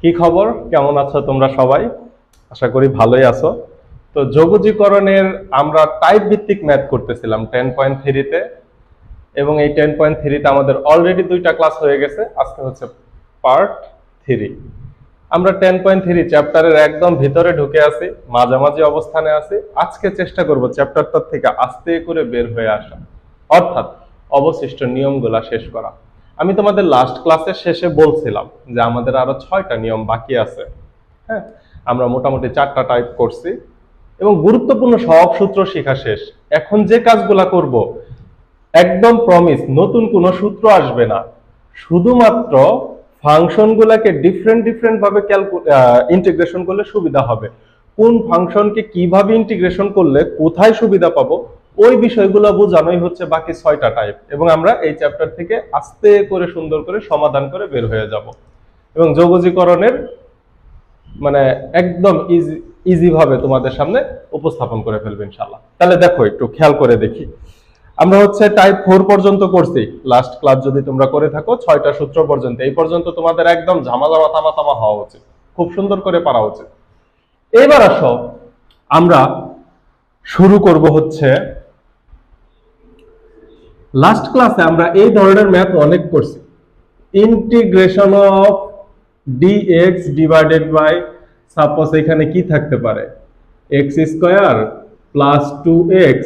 কি খবর, কেমন আছো তোমরা সবাই? আশা করি ভালোই আছো। তো যোগজীকরণের আমরা টাইপ ভিত্তিক ম্যাথ করতেছিলাম 10.3 তে, এবং এই 10.3 তে আমাদের অলরেডি 2টা ক্লাস হয়ে গেছে। আজকে হচ্ছে পার্ট 3। আমরা 10.3 চ্যাপ্টারের একদম ভিতরে ঢুকে আছি, মাঝামাঝি অবস্থানে আছি। আজকে চেষ্টা করব চ্যাপ্টারটা থেকে আস্তে করে বের হয়ে আসা, অর্থাৎ অবশিষ্ট নিয়মগুলা শেষ করা। আমি তোমাদের লাস্ট ক্লাসের শেষে বলছিলাম যে আমাদের আরো 6টা নিয়ম বাকি আছে। হ্যাঁ, আমরা মোটামুটি 4টা টাইপ করছি এবং গুরুত্বপূর্ণ সব সূত্র শেখা শেষ। এখন যে কাজগুলা করব, একদম প্রমিস নতুন কোনো সূত্র আসবে না, শুধুমাত্র ফাংশনগুলোকে ডিফারেন্ট ভাবে ইন্টিগ্রেশন করলে সুবিধা হবে। কোন ফাংশনকে কিভাবে ইন্টিগ্রেশন করলে কোথায় সুবিধা পাবো, ওই বিষয়গুলো বোঝানোই হচ্ছে বাকি 6টা টাইপ। এবং আমরা এই চ্যাপ্টার থেকে আস্তে করে সুন্দর করে সমাধান করে বের হয়ে যাব এবং যোগজীকরণের মানে একদম ইজি ভাবে তোমাদের সামনে উপস্থাপন করে ফেলবো ইনশাআল্লাহ। তাহলে দেখো, একটু খেয়াল করে দেখি। আমরা হচ্ছে টাইপ 4 পর্যন্ত করছি। লাস্ট ক্লাস যদি তোমরা করে থাকো 6টা সূত্র পর্যন্ত, এই পর্যন্ত তোমাদের একদম ঝামাঝামা তামা হওয়া উচিত, খুব সুন্দর করে পারা উচিত। এবার আসো, আমরা শুরু করব হচ্ছে, লাস্ট ক্লাসে আমরা এই ধরনের ম্যাথ অনেক করছি। Integration of dx divided by, suppose এখানে কি থাকতে পারে, x square plus 2x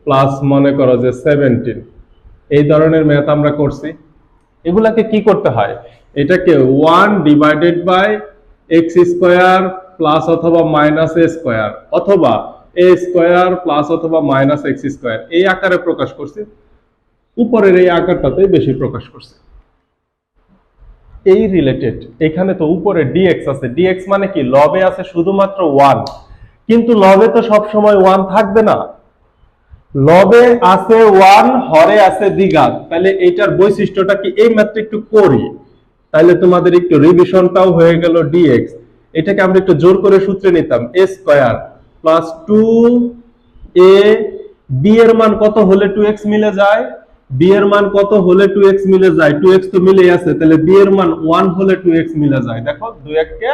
plus মনে করো যে 17। এই ধরনের ম্যাথ আমরা করছি। এগুলাকে কি করতে হয়, এটাকে 1 divided by x square plus অথবা মাইনাস a স্কয়ার অথবা a স্কয়ার প্লাস অথবা মাইনাস x স্কয়ার এই আকারে প্রকাশ করছি। উপরের এই আকারটাতে বেশি প্রকাশ করছি। এই রিলেটেড এখানে তো উপরে dx আছে, dx মানে কি, লবে আছে শুধুমাত্র 1, কিন্তু লবে তো সব সময় 1 থাকবে না। লবে আছে 1, হরে আছে দ্বিঘাত। তাহলে এইটার বৈশিষ্ট্যটা কি, এই ম্যাথটা একটু করি, তাহলে তোমাদের একটু রিভিশনটাও হয়ে গেল। dx এটাকে আমরা একটু জোর করে সূত্রে নিতাম, a square plus 2a, b এর মান কত হলে 2x মিলে যায়, b এর মান কত হলে 2x মিলে যায়, 2x তো মিলেই আছে, তাহলে b এর মান 1 হলে 2x মিলে যায়। দেখো 2 কে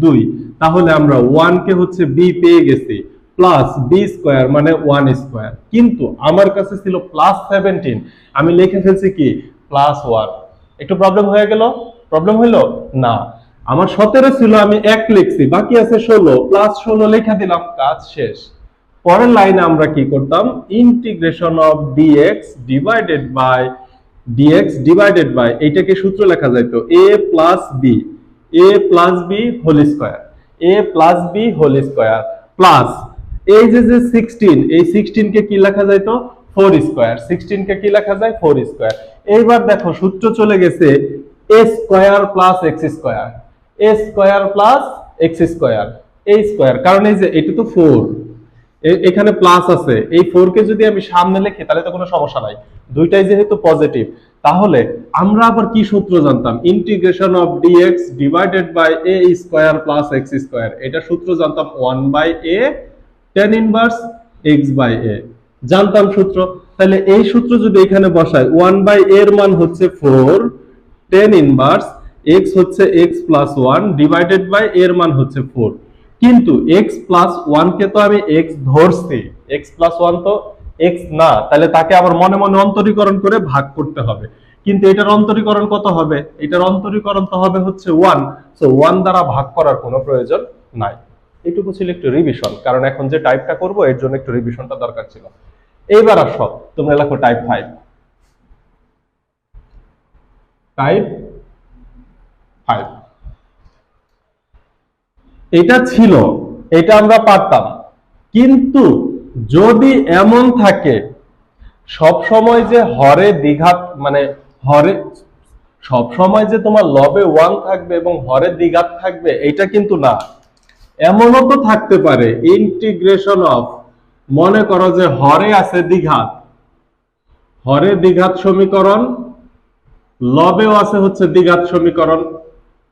2, তাহলে আমরা 1 কে হচ্ছে b পেয়ে গেছি, প্লাস b স্কয়ার মানে 1 স্কয়ার। কিন্তু আমার কাছে ছিল প্লাস 17, আমি লিখে ফেলছি কি প্লাস 1। একটু প্রবলেম হয়ে গেল? প্রবলেম হইলো না? আমার 17 ছিল, আমি 1 লিখছি, বাকি আছে 16, প্লাস 16 লিখে দিলাম, কাজ শেষ। পরের লাইনে আমরা কি করতাম, integration of dx divided by এইটাকে সূত্র লেখা যাইতো a plus b whole square, a plus b whole square plus এই যে 16, এই 16 কে কি লেখা যাইতো 4 স্কয়ার, 16 কে কি লেখা যায় 4 স্কয়ার। এইবার দেখো সূত্র চলে গেছে a square plus x square, a square plus x square, a square, কারণ এই যে এটা তো 4, এখানে প্লাস আছে, এই 4 কে যদি আমি সামনে লিখি তাহলে তো কোনো সমস্যা নাই, দুইটাই যেহেতু পজিটিভ। তাহলে আমরা আবার কি সূত্র জানতাম, integration of dx divided by a square plus x square, এটা সূত্র জানতাম 1/a tan inverse x by a, জানতাম সূত্র। তাহলে এই সূত্র যদি এখানে বসাই, 1/a এর মান হচ্ছে 4, tan ইনভার্স x হচ্ছে x প্লাস 1 ডিভাইডেড বাই এর মান হচ্ছে 4। কিন্তু x প্লাস 1 কে তো আমি x ধরছি, x প্লাস 1 তো x না, তাহলে তাকে আবার মনে মনে অন্তরীকরণ করে ভাগ করতে হবে। কিন্তু এটার অন্তরীকরণ কত হবে, এটার অন্তরীকরণ তো হবে হচ্ছে 1, সো 1 দ্বারা ভাগ করার কোনো প্রয়োজন নাই। এটুকু ছিল একটু রিভিশন, কারণ এখন যে টাইপটা করব এর জন্য একটু রিভিশনটা দরকার ছিল। এইবার আসো, তোমরা লেখো টাইপ 5। টাইপ 5 এটা ছিল, এটা আমরা পারতাম। কিন্তু যদি এমন থাকে সব সময় যে হরে দ্বিঘাত, মানে হরে সব সময় যে তোমার লবে 1 থাকবে এবং হরে দ্বিঘাত থাকবে, এটা কিন্তু না। এমনও তো থাকতে পারে ইন্টিগ্রেশন অফ, মনে করো যে হরে আছে দ্বিঘাত, হরে দ্বিঘাত সমীকরণ, লবেও আছে হচ্ছে দ্বিঘাত সমীকরণ,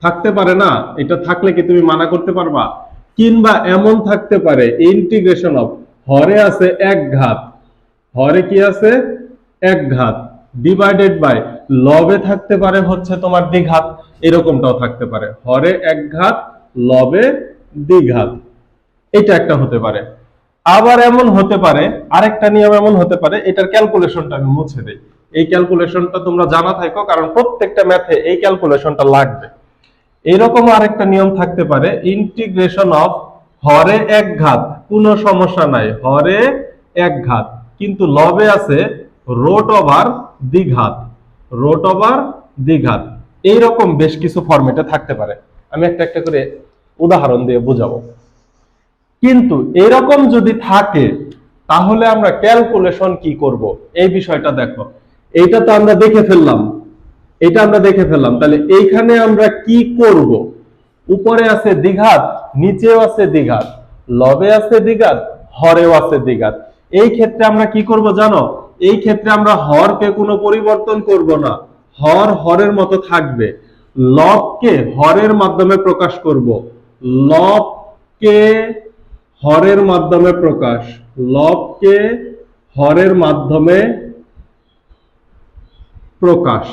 থাকতে পারে না? এটা থাকলে কি তুমি মানা করতে পারবা? কিংবা এমন থাকতে পারে ইন্টিগ্রেশন অফ, হরে আছে এক ঘাত, হরে কি আছে এক ঘাত, ডিভাইডেড বাই লবে থাকতে পারে হচ্ছে তোমার দ্বিঘাত। এরকমটাও থাকতে পারে, হরে এক ঘাত লবে দ্বিঘাত, এটা একটা হতে পারে। আবার এমন হতে পারে, আরেকটা নিয়ম এমন হতে পারে, এটার ক্যালকুলেশনটা আমি মুছে দেই, এই ক্যালকুলেশনটা তোমরা জানা থাকো, কারণ প্রত্যেকটা ম্যাথে এই ক্যালকুলেশনটা লাগবে। এরকম আরেকটা নিয়ম থাকতে পারে, ইন্টিগ্রেশন অফ হরে এক ঘাত, কোনো সমস্যা নাই, হরে এক ঘাত, কিন্তু লবে আছে রোট ওভার দ্বিঘাত, রোট ওভার দ্বিঘাত। এইরকম বেশ কিছু ফরম্যাটে থাকতে পারে, আমি একটা একটা করে উদাহরণ দিয়ে বুঝাবো। কিন্তু এরকম যদি থাকে তাহলে আমরা ক্যালকুলেশন কি করব, এই বিষয়টা দেখো। এইটা তো আমরা দেখে ফেললাম, এটা আমরা দেখে ফেললাম, তাহলে এইখানে আমরা কি করব? উপরে আছে দ্বিঘাত, নিচেও আছে দ্বিঘাত, লবে আছে দ্বিঘাত, হরেও আছে দ্বিঘাত। এই ক্ষেত্রে আমরা কি করব জানো? এই ক্ষেত্রে আমরা হরকে কোনো পরিবর্তন করব না, হর হরের মতো থাকবে। লবকে হরের মাধ্যমে প্রকাশ করব, লবকে হরের মাধ্যমে প্রকাশ, লবকে হরের মাধ্যমে প্রকাশ।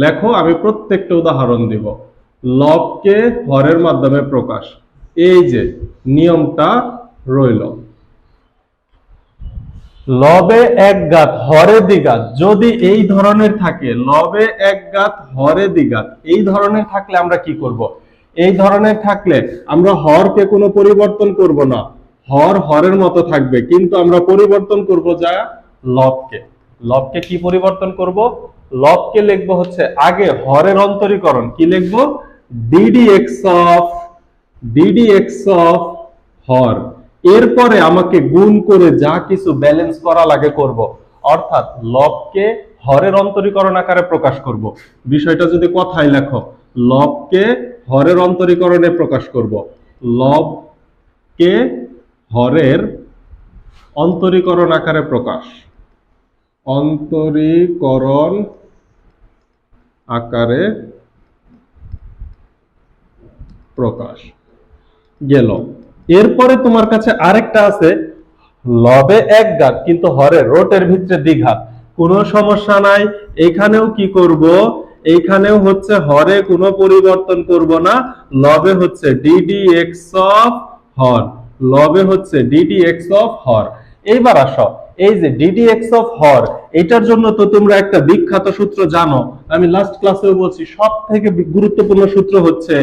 লেখো, আমি প্রত্যেকটা উদাহরণ দিব। লবকে হরের মাধ্যমে প্রকাশ, এই যে নিয়মটা রইল। লবে এক ঘাত হরে দ্বিঘাত যদি এই ধরনের থাকে, লবে এক ঘাত হরে দ্বিঘাত এই ধরনের থাকলে আমরা কি করব? এই ধরনের থাকলে আমরা হরকে কোনো পরিবর্তন করব না, হর হরের মতো থাকবে, কিন্তু আমরা পরিবর্তন করব যা লবকে। লবকে কি পরিবর্তন করব? লবকে লিখবো হচ্ছে আগে হরের অন্তরীকরণ, কি লিখবো? ddx অফ হর, এরপরে আমাকে গুণ করে যা কিছু ব্যালেন্স করা লাগে করব, অর্থাৎ লবকে হরের অন্তরীকরণ আকারে প্রকাশ করব। বিষয়টা যদি কথায় লেখো, লবকে হরের অন্তরীকরণে প্রকাশ করব, লবকে হরের অন্তরীকরণ আকারে প্রকাশ, অন্তরীকরণ আকারে প্রকাশ গেল। এরপরে তোমার কাছে আরেকটা আছে, লবে এক ঘাত কিন্তু হরে রোটের ভিতরে দ্বিঘাত, কোনো সমস্যা নাই। এখানেও কি করব? এইখানেও হচ্ছে হরে কোনো পরিবর্তন করব না, লবে হচ্ছে ddx অফ হর, লবে হচ্ছে ddx অফ হর। এইবার আসো, এই যে ddx অফ হর, এটার জন্য তো তোমরা একটা বিখ্যাত সূত্র জানো, আমি লাস্ট ক্লাসেও বলছি, সব থেকে গুরুত্বপূর্ণ সূত্র হচ্ছে,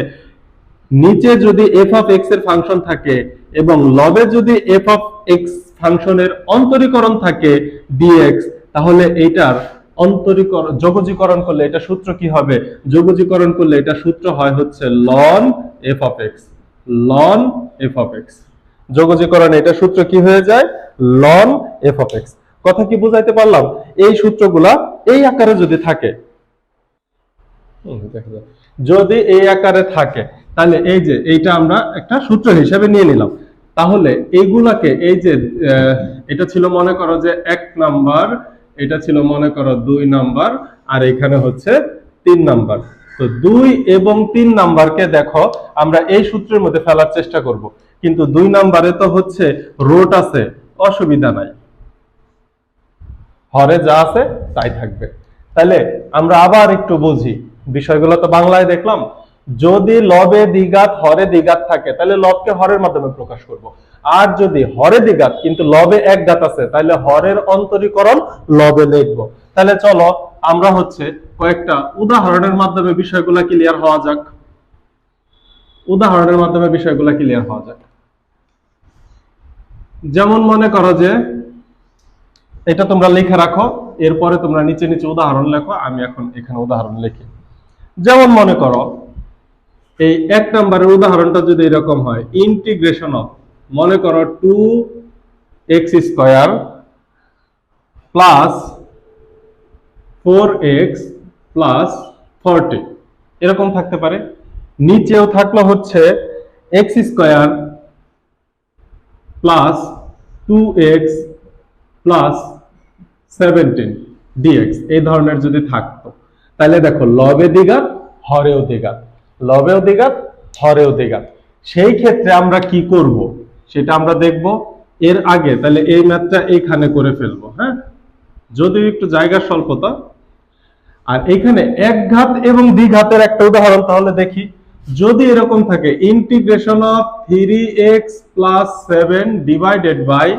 নিচে যদি f অফ x এর ফাংশন থাকে এবং লবে যদি f অফ x ফাংশনের অন্তরীকরণ থাকে dx, তাহলে এইটার অন্তরীকরণ যোগজীকরণ করলে এটা সূত্র কি হবে? যোগজীকরণ করলে এটা সূত্র হয় হচ্ছে ln f of x, ln f of x। যোগজীকরণে এটা সূত্র কি হয়ে যায়? ln f of x। কথা কি বুঝাইতে পারলাম? এই সূত্রগুলা এই আকারে যদি থাকে, যদি এই আকারে থাকে, তাহলে এই যে এইটা আমরা একটা সূত্র হিসেবে নিয়ে নিলাম। তাহলে এইগুলাকে, এই যে এটা ছিল মনে করো যে 1 নাম্বার, এটা ছিল মনে করো 2 নাম্বার, আর এখানে হচ্ছে 3 নাম্বার। তো 2 এবং 3 নাম্বারকে দেখো আমরা এই সূত্রের মধ্যে ফেলার চেষ্টা করব, কিন্তু 2 নাম্বারে তো হচ্ছে রোট আছে, অসুবিধা নাই, হরে যা আছে তাই থাকবে। তাহলে আমরা আবার একটু বুঝি, বিষয়গুলো তো বাংলায় দেখলাম। যদি লবে দ্বিঘাত হরে দ্বিঘাত থাকে তাহলে লবকে হরের মাধ্যমে প্রকাশ করব, আর যদি হরে দ্বিঘাত কিন্তু লবে এক ঘাত আছে তাহলে হরের অন্তরীকরণ লবে লিখব। তাহলে চলো আমরা হচ্ছে কয়েকটা উদাহরণের মাধ্যমে বিষয়গুলো ক্লিয়ার হওয়া যাক, উদাহরণের মাধ্যমে বিষয়গুলো ক্লিয়ার হওয়া যাক। যেমন মনে করো যে এটা তোমরা লিখে রাখো, এরপরে তোমরা নিচে নিচে উদাহরণ লেখো, আমি এখন এখানে উদাহরণ লিখি। যেমন মনে করো এই 1 নম্বরের উদাহরণটা যদি এরকম হয়, ইন্টিগ্রেশন অফ, মনে করো 2x square plus 4x plus 40, এরকম থাকতে পারে। নিচেও থাকলো হচ্ছে x square plus 2x plus 17 dx, এই ধরনের যদি থাকতো, তাহলে দেখো লবে দ্বিঘাত হরেও দ্বিঘাত, লবেও দ্বিঘাত হরেও দ্বিঘাত। সেই ক্ষেত্রে আমরা কি করব সেটা আমরা দেখব। এর আগে তাহলে এই ম্যাথটা এইখানে করে ফেলবো, হ্যাঁ, যদিও একটু জায়গার স্বল্পতা। আর এখানে এক ঘাত এবং দ্বিঘাতের একটা উদাহরণ তাহলে দেখি। যদি এরকম থাকে integration of 3x plus 7 divided by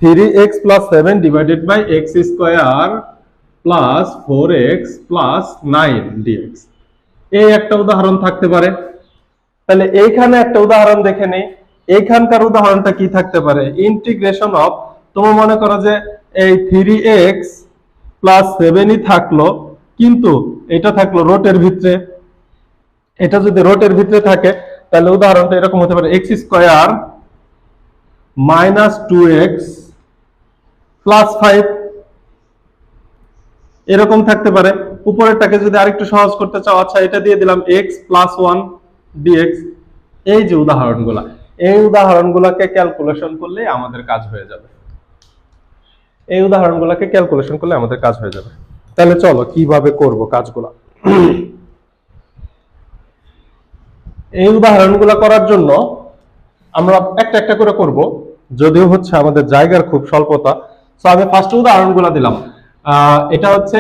3x plus 7 divided by x square plus 4x plus 9 dx, এই একটা উদাহরণ থাকতে পারে। তাহলে এইখানে একটা উদাহরণ দেখে নেই। এইখানকার উদাহরণটা কি থাকতে পারে? ইন্টিগ্রেশন অফ, তুমি মনে করো যে এই 3x প্লাস 7ই থাকলো, কিন্তু এটা থাকলো রোটের ভিতরে। এটা যদি রোটের ভিতরে থাকে তাহলে উদাহরণটা এরকম হতে পারে x square minus 2x plus 5, এরকম থাকতে পারে। উপরেরটাকে যদি আরেকটু সহজ করতে চাও, আচ্ছা এটা দিয়ে দিলাম x প্লাস 1 dx। এই যে উদাহরণগুলা, এই উদাহরণগুলোকে ক্যালকুলেশন করলে আমাদের কাজ হয়ে যাবে। এই উদাহরণগুলোকে ক্যালকুলেশন করলে আমাদের কাজ হয়ে যাবে। তাহলে চলো কিভাবে করব কাজগুলা। এই উদাহরণগুলো করার জন্য আমরা একটা একটা করে করব, যদিও হচ্ছে আমাদের জায়গার খুব স্বল্পতা। সো আমি ফার্স্ট উদাহরণগুলো দিলাম। এটা হচ্ছে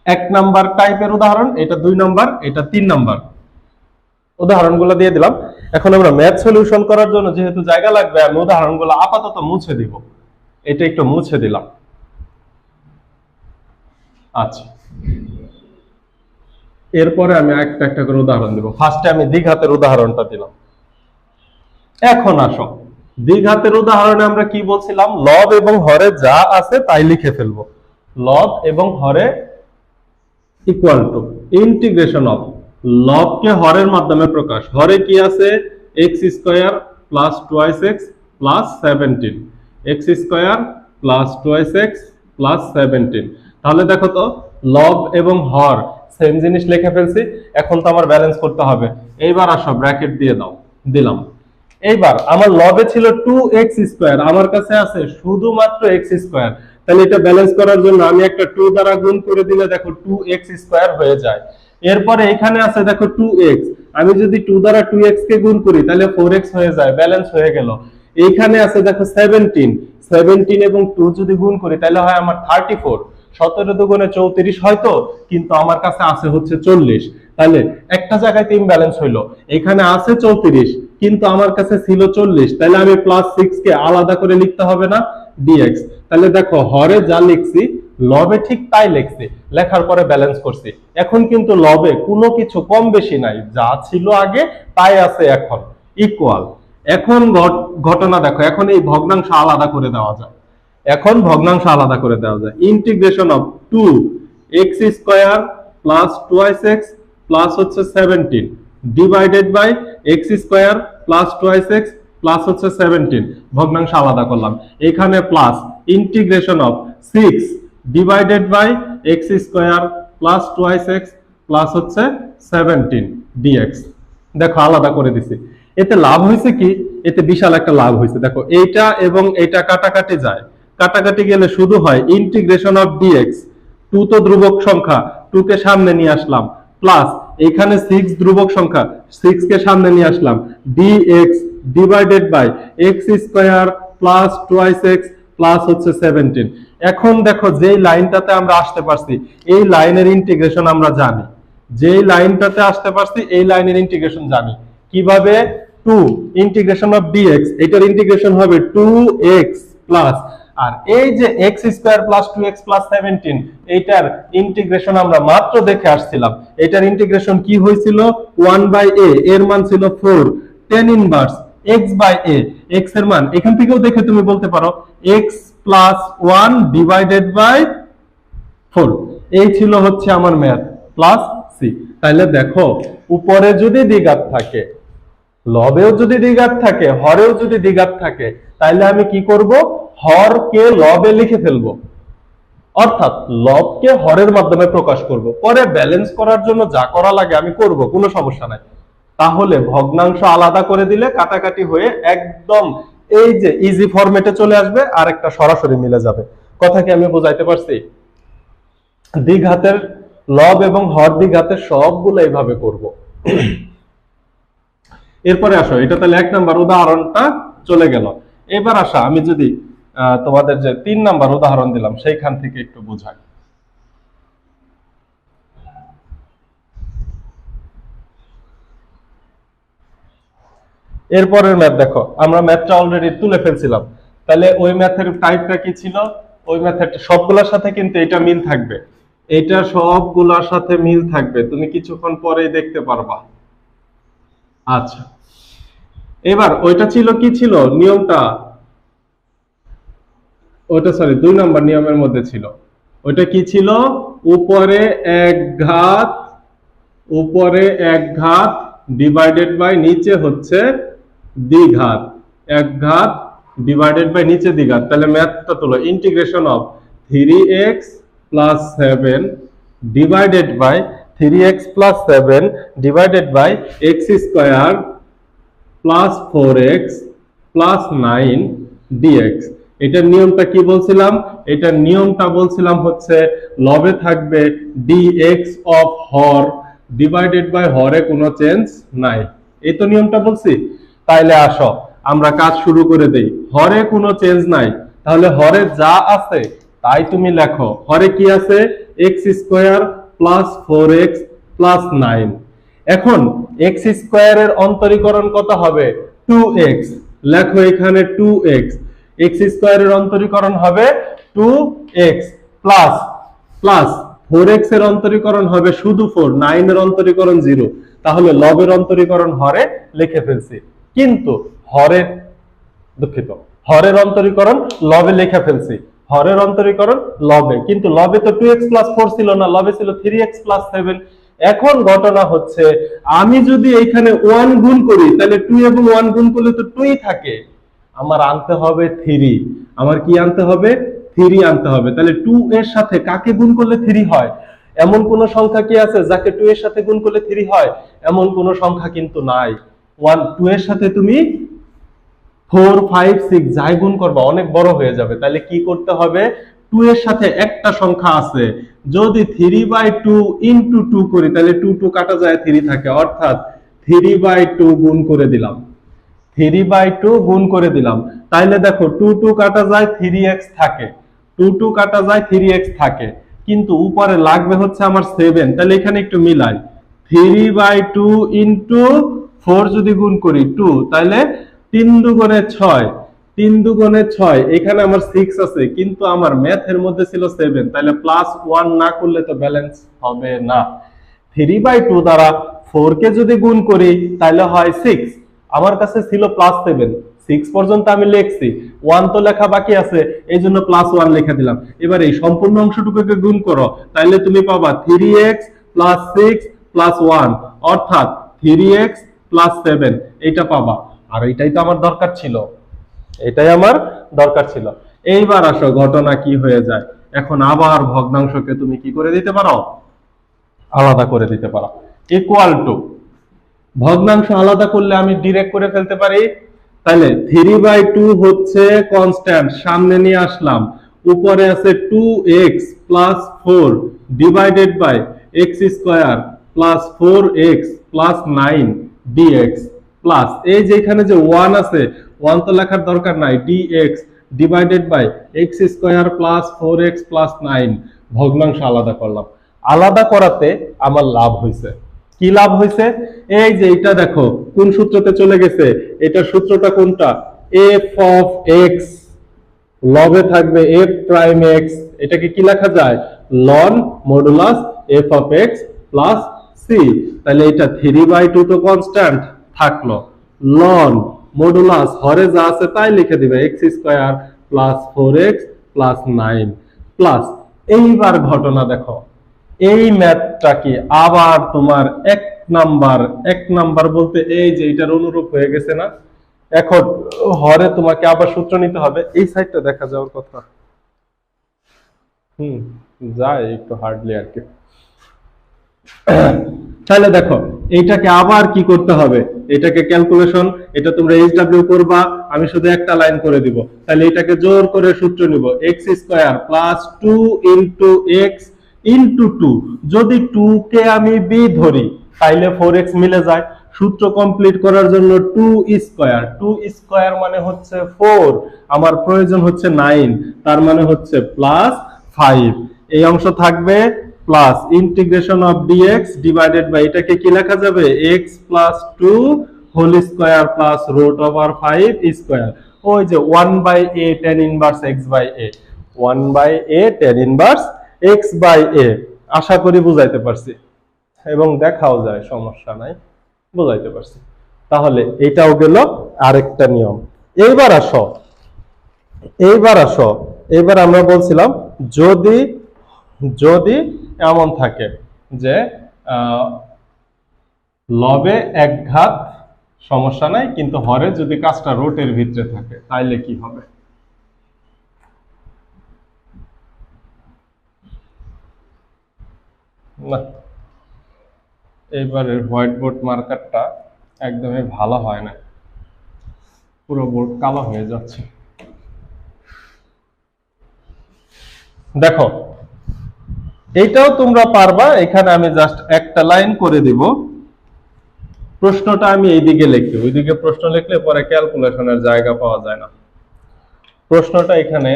1 নাম্বার টাইপের উদাহরণ, এটা 2 নাম্বার, এটা 3 নাম্বার। উদাহরণগুলো দিয়ে দিলাম। এখন আমরা ম্যাথ সলিউশন করার জন্য যেহেতু জায়গা লাগবে, আমি উদাহরণগুলো আপাতত মুছে দিব। এটা একটু মুছে দিলাম। আচ্ছা, এরপরে আমি একটা একটা করে উদাহরণ দিব। ফার্স্টে আমি দ্বিঘাতের উদাহরণটা দিলাম। এখন আসো, দ্বিঘাতের উদাহরণে আমরা কি বলছিলাম? লব এবং হরে যা আছে তাই লিখে ফেলবো। লব এবং হরে ইকুয়াল টু ইন্টিগ্রেশন অফ, লবকে হরের মাধ্যমে প্রকাশ। হরে কি আছে? x square plus 2x plus 17, x square plus 2x plus 17। তাহলে দেখো তো, লব এবং হর সেম জিনিস লিখে ফেলছি। এখন তো আমার ব্যালেন্স করতে হবে। এইবার আসো ব্র্যাকেট দিয়ে দাও, দিলাম। এইবার আমার লবে ছিল 2x স্কয়ার, আমার কাছে আছে শুধুমাত্র x স্কয়ার। তাহলে এটা ব্যালেন্স করার জন্য আমি একটা 2 দ্বারা গুণ করে দিলে দেখো 2x স্কয়ার হয়ে যায়। এরপরে এখানে আছে দেখো 2x, আমি যদি 2 দ্বারা 2x কে গুণ করি তাহলে 4x হয়ে যায়, ব্যালেন্স হয়ে গেল। এইখানে আছে দেখো 17, 17 এবং 2 যদি গুণ করি তাহলে হয় আমার 34। 17 দুগুণে 34 হয়তো, কিন্তু আমার কাছে আছে হচ্ছে 40। তাহলে একটা জায়গায় ইমব্যালেন্স হইলো। এখানে আছে 34 কিন্তু আমার কাছে ছিল 40, তাহলে আমি প্লাস 6 কে আলাদা করে লিখতে হবে না? dx। তাহলে দেখো হরে যা লিখছি লবে ঠিক তাই লিখছি, লেখার পরে ব্যালেন্স করছি। এখন কিন্তু লবে কোনো কিছু কম বেশি নাই, যা ছিল আগে তাই আছে এখন, ইকুয়াল। এখন ঘটনা দেখো, এখন এই ভগ্নাংশ আলাদা করে দেওয়া যায়। এখন ভগ্নাংশ আলাদা করে দেওয়া যায়। Integration of 2x square plus 2x plus হচ্ছে 17 divided by x square plus 2x plus হচ্ছে 17, ভগ্নাংশ আলাদা করলাম। এখানে plus integration of 6 divided by x square plus 2x plus হচ্ছে 17 dx। দেখো আলাদা করে দিছি। এতে লাভ হয়েছে কি? এতে বিশাল একটা লাভ হয়েছে। দেখো এইটা এবং এইটা কাটাকাটি যায়, কাটাকাটি গেলে শুধু হয় ইন্টিগ্রেশন অফ dx। 2 তো ধ্রুবক সংখ্যা, 2 কে সামনে নিয়ে আসলাম, প্লাস এখানে 6 ধ্রুবক সংখ্যা, 6 কে সামনে নিয়ে আসলাম, dx divided by x square plus 2x plus হচ্ছে 17। এখন দেখো যেই লাইনটাতে আমরা আসতে পারছি এই লাইনের ইন্টিগ্রেশন আমরা জানি। যেই লাইনটাতে আসতে পারছি এই লাইনের ইন্টিগ্রেশন জানি। কিভাবে? 2 ইন্টিগ্রেশন অফ dx, এটার ইন্টিগ্রেশন হবে 2x প্লাস, আর এই যে x square plus 2x plus 17 এইটার ইন্টিগ্রেশন আমরা মাত্র দেখে আসছিলাম। এটার ইন্টিগ্রেশন কি হয়েছিল? 1/a, এর মান ছিল 4, tan ইনভার্স x/a, x এর মান এখান থেকেও দেখে তুমি বলতে পারো x প্লাস 1 ডিভাইডেড বাই 4। এই ছিল হচ্ছে আমার ম্যাথ প্লাস সি। তাহলে দেখো উপরে যদি দ্বিঘাত থাকে, লবেও যদি দ্বিঘাত থাকে, হরেও যদি দ্বিঘাত থাকে, তাহলে আমি কি করব? হরকে লবে লিখে ফেলবো, অর্থাৎ লবকে হরের মাধ্যমে প্রকাশ করব। পরে ব্যালেন্স করার জন্য যা করা লাগে আমি করব, কোনো সমস্যা নাই। তাহলে ভগ্নাংশ আলাদা করে দিলে কাটাকাটি হয়ে একদম এই যে ইজি ফরম্যাটে চলে আসবে, আর একটা সরাসরি মিলে যাবে। কথা কি আমি বোঝাইতে পারছি? দ্বিঘাতের লব এবং হর দ্বিঘাতের সবগুলো এইভাবে করব। এরপরে আসো, এটা তাহলে 1 নাম্বার উদাহরণটা চলে গেল। এবার আসা আমি যদি তোমাদের যে 3 নাম্বার উদাহরণ দিলাম সেইখান থেকে একটু বোঝাই। এরপরের ম্যাথ দেখো, আমরা ম্যাথটা অলরেডি তুলে ফেলছিলাম, তাহলে ওই ম্যাথের টাইপটা কি ছিল? ওই ম্যাথের সবগুলোর সাথে কিন্তু এটা মিল থাকবে, এটা সবগুলোর সাথে মিল থাকবে, তুমি কিছুক্ষণ পরেই দেখতে পারবা। আচ্ছা, এবার ওইটা ছিল কি ছিল নিয়মটা, ওটা সরি 2 নম্বর নিয়মের মধ্যে ছিল, ওইটা কি ছিল? উপরে এক ঘাত, উপরে এক ঘাত ডিভাইডেড বাই নিচে হচ্ছে দ্বিঘাত, এক ঘাত ডিভাইডেড বাই নিচে দ্বিঘাত। তাহলে ম্যাথটা তোলো, integration of 3x plus 7 divided by 3x plus 7 divided by x square plus 4x plus 9 dx। এটার নিয়মটা কি বলছিলাম? এটার নিয়মটা বলছিলাম হচ্ছে লবে থাকবে dx অফ হর ডিভাইডেড বাই হরে কোনো চেঞ্জ নাই, এই তো নিয়মটা বলছি। তাইলে আসো আমরা কাজ শুরু করে দেই। হরে কোনো চেঞ্জ নাই, তাহলে হরে যা আছে তাই তুমি লেখো। হরে কি আছে? x square plus 4x plus 9। এখন x স্কয়ারের অন্তরীকরণ কত হবে? 2x। লেখো এখানে 2x, x স্কয়ারের অন্তরীকরণ হবে 2x প্লাস প্লাস 4x এর অন্তরীকরণ হবে শুধু 4, 9 এর অন্তরীকরণ 0। তাহলে লবের অন্তরীকরণ হরে লিখে ফেলছি, কিন্তু হরের দুঃখিত হরের অন্তরীকরণ লবে লিখে ফেলছি, হরের অন্তরীকরণ লবে, কিন্তু লবে তো 2x প্লাস 4 ছিল না, লবে ছিল 3x প্লাস 7। এখন ঘটনা হচ্ছে আমি যদি এখানে 1 গুণ করি তাহলে 2 এবং 1 গুণ করলে তো 2ই থাকে, আমার আনতে হবে 3। আমার কি আনতে হবে? 3 আনতে হবে। তাহলে 2 এর সাথে কাকে গুণ করলে 3 হয়? এমন কোন সংখ্যা কি আছে যাকে 2 এর সাথে গুণ করলে 3 হয়? এমন কোন সংখ্যা কিন্তু নাই। 2 এর সাথে তুমি 4, 5, 6 যাই গুণ করবা অনেক বড় হয়ে যাবে। তাহলে কি করতে হবে? 2 এর সাথে একটা সংখ্যা আছে, যদি 3/2 ইনটু 2 করি তাহলে 2 2 কাটা যায় 3 থাকে, অর্থাৎ 3/2 গুণ করে দিলাম, 3/2 গুণ করে দিলাম। তাইলে দেখো 2 2 কাটা যায় 3x থাকে, 2 2 কাটা যায় 3x থাকে, কিন্তু উপরে লাগবে হচ্ছে আমার 7। তাহলে এখানে একটু মিলাই, 3/2 ইনটু 4 যদি গুণ করি 2, তাহলে 3 দুগুণে 6, 3 দুগুণে 6, এখানে আমার 6 আছে কিন্তু আমার ম্যাথের মধ্যে ছিল 7, তাহলে প্লাস 1 না করলে তো ব্যালেন্স হবে না। 3/2 দ্বারা 4 কে যদি গুণ করি তাহলে হয় 6, আমার কাছে ছিল প্লাস 7, 6 পর্যন্ত আমি লিখছি, 1 তো লেখা বাকি আছে, এই জন্য প্লাস 1 লিখে দিলাম। এবার এই সম্পূর্ণ অংশটুকুকে গুণ করো, তাহলে তুমি পাবা 3x প্লাস 6 প্লাস 1, অর্থাৎ 3x প্লাস 7, এটা পাবা। আর এটাই তো আমার দরকার ছিল, এটাই আমার দরকার ছিল। এইবার আসো ঘটনা কি হয়ে যায়, এখন আবার ভগ্নাংশকে তুমি কি করে দিতে পারো? আলাদা করে দিতে পারো। ইকুয়াল টু, ভগ্নাংশ আলাদা করলে আমি ডিরেক্ট করে ফেলতে পারি। তাহলে 3/2 হচ্ছে কনস্ট্যান্ট, সামনে নিয়ে আসলাম, উপরে আছে 2x plus 4 divided by x square plus 4x plus 9 dx plus এই যে এখানে যে 1 আছে, 1 তো লেখার দরকার নাই, dx divided by x square plus 4x plus 9। ভগ্নাংশ আলাদা করলাম, আলাদা করাতে আমার লাভ হয়েছে। কি লাভ হয়েছে? এই যে এটা দেখো কোন সূত্রতে চলে গেছে, এটা সূত্রটা কোনটা? f of x, লবে থাকবে f প্রাইম x, এটাকে কি লেখা যায়? ln modulus f of x plus c। তাহলে এটা 3/2 তো কনস্ট্যান্ট থাকলো, ln মডুলাস হরে যা আছে তাই লিখে দিবে, x square plus 4x plus 9 plus. এইবার ঘটনা দেখো, এই ম্যাথটা কি আবার তোমার এক নাম্বার বলতে এই যে এটার অনুরূপ হয়ে গেছে না? এখন হরে তোমাকে আবার সূত্র নিতে হবে, এই সাইডটা দেখা যাওয়ার কথা, যায় একটু হার্ডলি আর কি। তাহলে দেখো এইটাকে আবার কি করতে হবে, এটাকে ক্যালকুলেশন, এটা তোমরা এইচডব্লিউ করবা, আমি শুধু একটা লাইন করে দিব। তাহলে এটাকে জোর করে সূত্র নিব, x square plus 2 into x into 2, যদি 2 কে আমি b ধরি তাইলে 4x মিলে যায়। সূত্র কমপ্লিট করার জন্য 2 স্কয়ার মানে হচ্ছে 4, আমার প্রয়োজন হচ্ছে 9, তার মানে হচ্ছে প্লাস 5, এই অংশ থাকবে plus integration of dx divided by এটাকে কি লেখা যাবে? x plus 2 whole square plus root over 5 square, ওই যে 1/a tan inverse x/a, 1/a tan inverse x/a। আশা করি বুঝাইতে পারছি এবং দেখাও যায়, সমস্যা নাই, বুঝাইতে পারছি। তাহলে এটাও গেল আরেকটা নিয়ম। এইবার আসো, এইবার আমরা বলছিলাম যদি যদি এমন থাকে যে লবে এক ঘাত সমস্যা নাই, কিন্তু হরে যদি কাজটা রোটের ভিতরে থাকে তাইলে কি হবে? না, এইবারের হোয়াইট বোর্ড মার্কারটা একদমই ভালো হয় না, পুরো বোর্ড কালো হয়ে যাচ্ছে। দেখো এইটাও তোমরা পারবা, এখানে আমি জাস্ট একটা লাইন করে দিব, প্রশ্নটা আমি এইদিকে লিখি, ওইদিকে প্রশ্ন লিখলে পরে ক্যালকুলেশনের জায়গা পাওয়া যায় না। প্রশ্নটা এখানে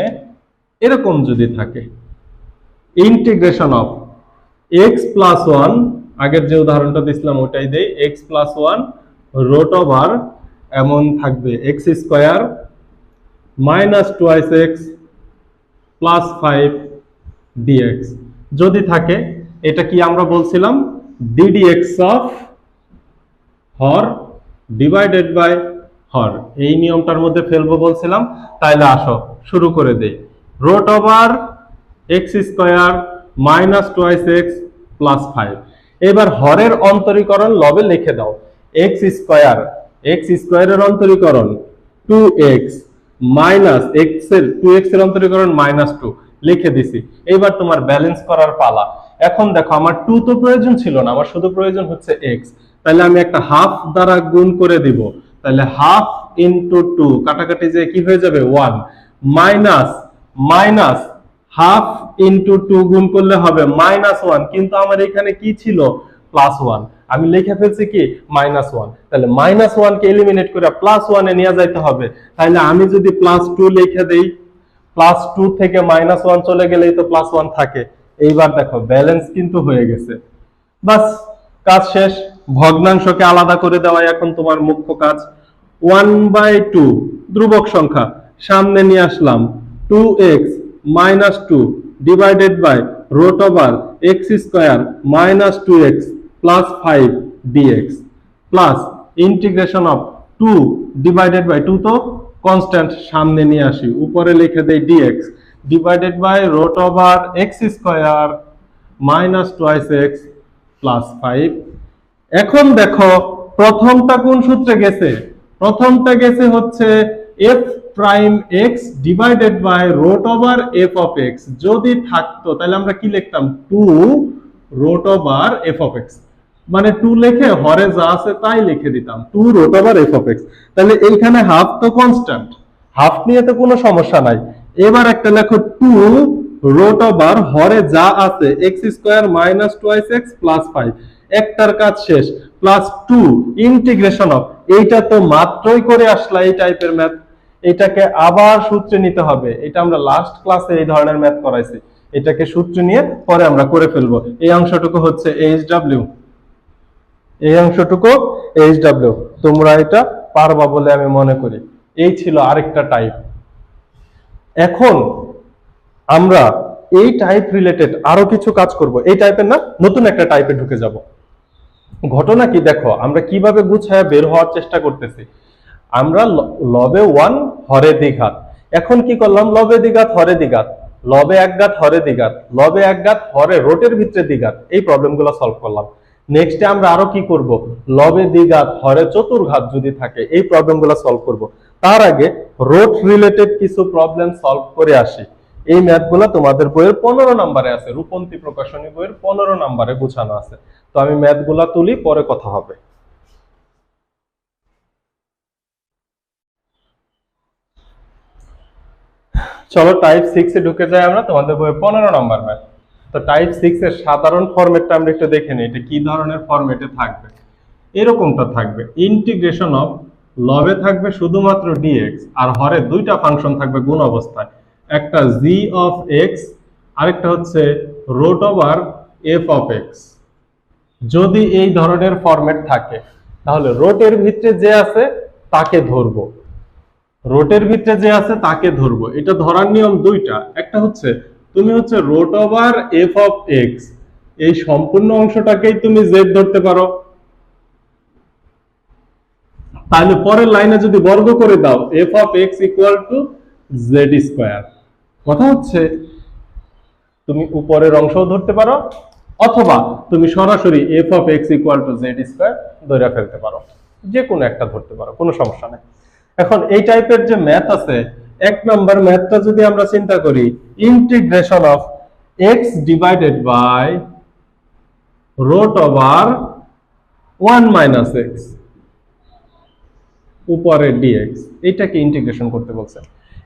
এরকম যদি থাকে, ইন্টিগ্রেশন অফ x প্লাস 1, আগের যে উদাহরণটা দিছিলাম ওটাই দেই, x প্লাস 1 রুট ওভার এমন থাকবে x square minus 2x plus 5 dx যদি থাকে, এটা কি আমরা বলছিলাম ddx অফ হর ডিভাইডেড বাই হর, এই নিয়মটার মধ্যে ফেলবো বলছিলাম। তাইলে আসো শুরু করে দেই, root over x square minus 2x plus 5। এবার হরের অন্তরীকরণ লবে লিখে দাও, x স্কয়ারের অন্তরীকরণ 2x মাইনাস x এর 2x এর অন্তরীকরণ মাইনাস 2 লিখে দিছি। এবার তোমার ব্যালেন্স করার পালা। এখন দেখো আমার 2 তো প্রয়োজন ছিল না, আমার শুধু প্রয়োজন হচ্ছে x, তাহলে আমি একটা হাফ দ্বারা গুণ করে দিব, তাহলে হাফ ইনটু 2 কাটাকাটি যে কি হয়ে যাবে 1, মাইনাস মাইনাস হাফ ইনটু 2 গুণ করলে হবে -1, কিন্তু আমার এখানে কি ছিল +1, আমি লিখে ফেলছি কি -1, তাহলে -1 কে এলিমিনেট করে +1 এ নিয়ে যাইতে হবে। তাহলে আমি যদি +2 লিখে দেই, +2 থেকে -1 চলে গেলেই তো +1 থাকে। এইবার দেখো ব্যালেন্স কিন্তু হয়ে গেছে, বাস কাজ শেষ। ভগ্নাংশকে আলাদা করে দেওয়া এখন তোমার মুখ্য কাজ। 1/2 ধ্রুবক সংখ্যা সামনে নিয়ে আসলাম, 2x minus 2 divided by root over x square minus 2x plus 5 dx plus integration of 2 divided by 2 তো কনস্ট্যান্ট, সামনে নিয়ে আসি, উপরে লিখে দেই dx divided by root over x square minus 2x plus 5। এখন দেখো প্রথমটা কোন সূত্রে গেছে? প্রথমটা গেছে হচ্ছে f prime x divided by root over f of x, যদি থাকতো তাহলে আমরা কি লিখতাম 2 root over f of x, মানে 2 লিখে হরে যা আছে তাই লিখে দিতাম 2 root over f of x। তাহলে এইখানে হাফ তো কনস্ট্যান্ট, হাফ নিয়ে তো কোনো সমস্যা নাই। এবার একটা লেখো 2 রুট ওভার হরে যা আছে x square minus 2x plus 5, একটার কাজ শেষ, প্লাস 2 ইন্টিগ্রেশন অফ, এইটা তো মাত্রই করে আসলা এই টাইপের ম্যাথ, এটাকে আবার সূত্রে নিতে হবে। এটা আমরা লাস্ট ক্লাসে এই ধরনের ম্যাথ করাইছি, এটাকে সূত্রে নিয়ে পরে আমরা করে ফেলবো। এই অংশটুকু হচ্ছে এইচডব্লিউ, এই অংশটুকু এইচডব্লিউ, তোমরা এটা পারবা বলে আমি মনে করি। এই ছিল আরেকটা টাইপ। এখন আমরা এই টাইপ রিলেটেড আরো কিছু কাজ করব, এই টাইপের না, নতুন একটা টাইপে ঢুকে যাব। ঘটনা কি দেখো, আমরা কিভাবে গুছায়া বের হওয়ার চেষ্টা করতেছি। আমরা লবে 1 হরে দ্বিঘাত, এখন কি করলাম লবে দ্বিঘাত হরে দ্বিঘাত, লবে এক ঘাত হরে দ্বিঘাত, লবে এক ঘাত হরে রোটের ভিতরে দ্বিঘাত, এই প্রবলেমগুলো সলভ করলাম। নেক্সটে আমরা আরো কি করব, লবে দ্বিঘাত হরে চতুর্ঘাত যদি থাকে এই প্রবলেমগুলো সলভ করব। তার আগে রোট রিলেটেড কিছু প্রবলেম সলভ করে আসি। এই ম্যাথগুলো তোমাদের বইয়ের 15 নম্বরে আছে, রূপন্তী প্রকাশনী বইয়ের 15 নম্বরে গুছানো আছে। তো আমি ম্যাথগুলো তুলি, পরে কথা হবে। চলো টাইপ 6 এ ঢুকে যাই আমরা, তোমাদের বইয়ের 15 নম্বর ম্যাথ। তো টাইপ 6 এর সাধারণ ফরম্যাটটা আমরা একটু দেখে নিই, এটা কি ধরনের ফরম্যাটে থাকবে। এরকমটা থাকবে, ইন্টিগ্রেশন অফ, লবে থাকবে শুধুমাত্র dx আর হরে দুইটা ফাংশন থাকবে গুণ অবস্থায়, একটা g অফ x আরেকটা হচ্ছে root over f of x। যদি এই ধরনের ফরম্যাট থাকে তাহলে রোটের ভিতরে যে আছে তাকে ধরবো, রোটের ভিতরে যে আছে তাকে ধরবো। এটা ধরার নিয়ম দুইটা, একটা হচ্ছে তুমি হচ্ছে রোট ওভার এফ অফ এক্স এই সম্পূর্ণ অংশটাকেই তুমি জেড ধরতে পারো, তাহলে পরের লাইনে যদি বর্গ করে দাও F of x equal to Z square. কথা হচ্ছে তুমি উপরের অংশও ধরতে পারো অথবা তুমি সরাসরি F of x equal to Z square ধরে ফেলতে পারো, যে কোনো একটা ধরতে পারো, কোনো সমস্যা নেই। এখন এই টাইপের যে ম্যাথ আছে, এক নম্বর ম্যাথটা যদি আমরা চিন্তা করি, integration of x divided by root over 1 minus x উপরে ডিএক্স, এইটাকে ইন্টিগ্রেশন করতে বলছে।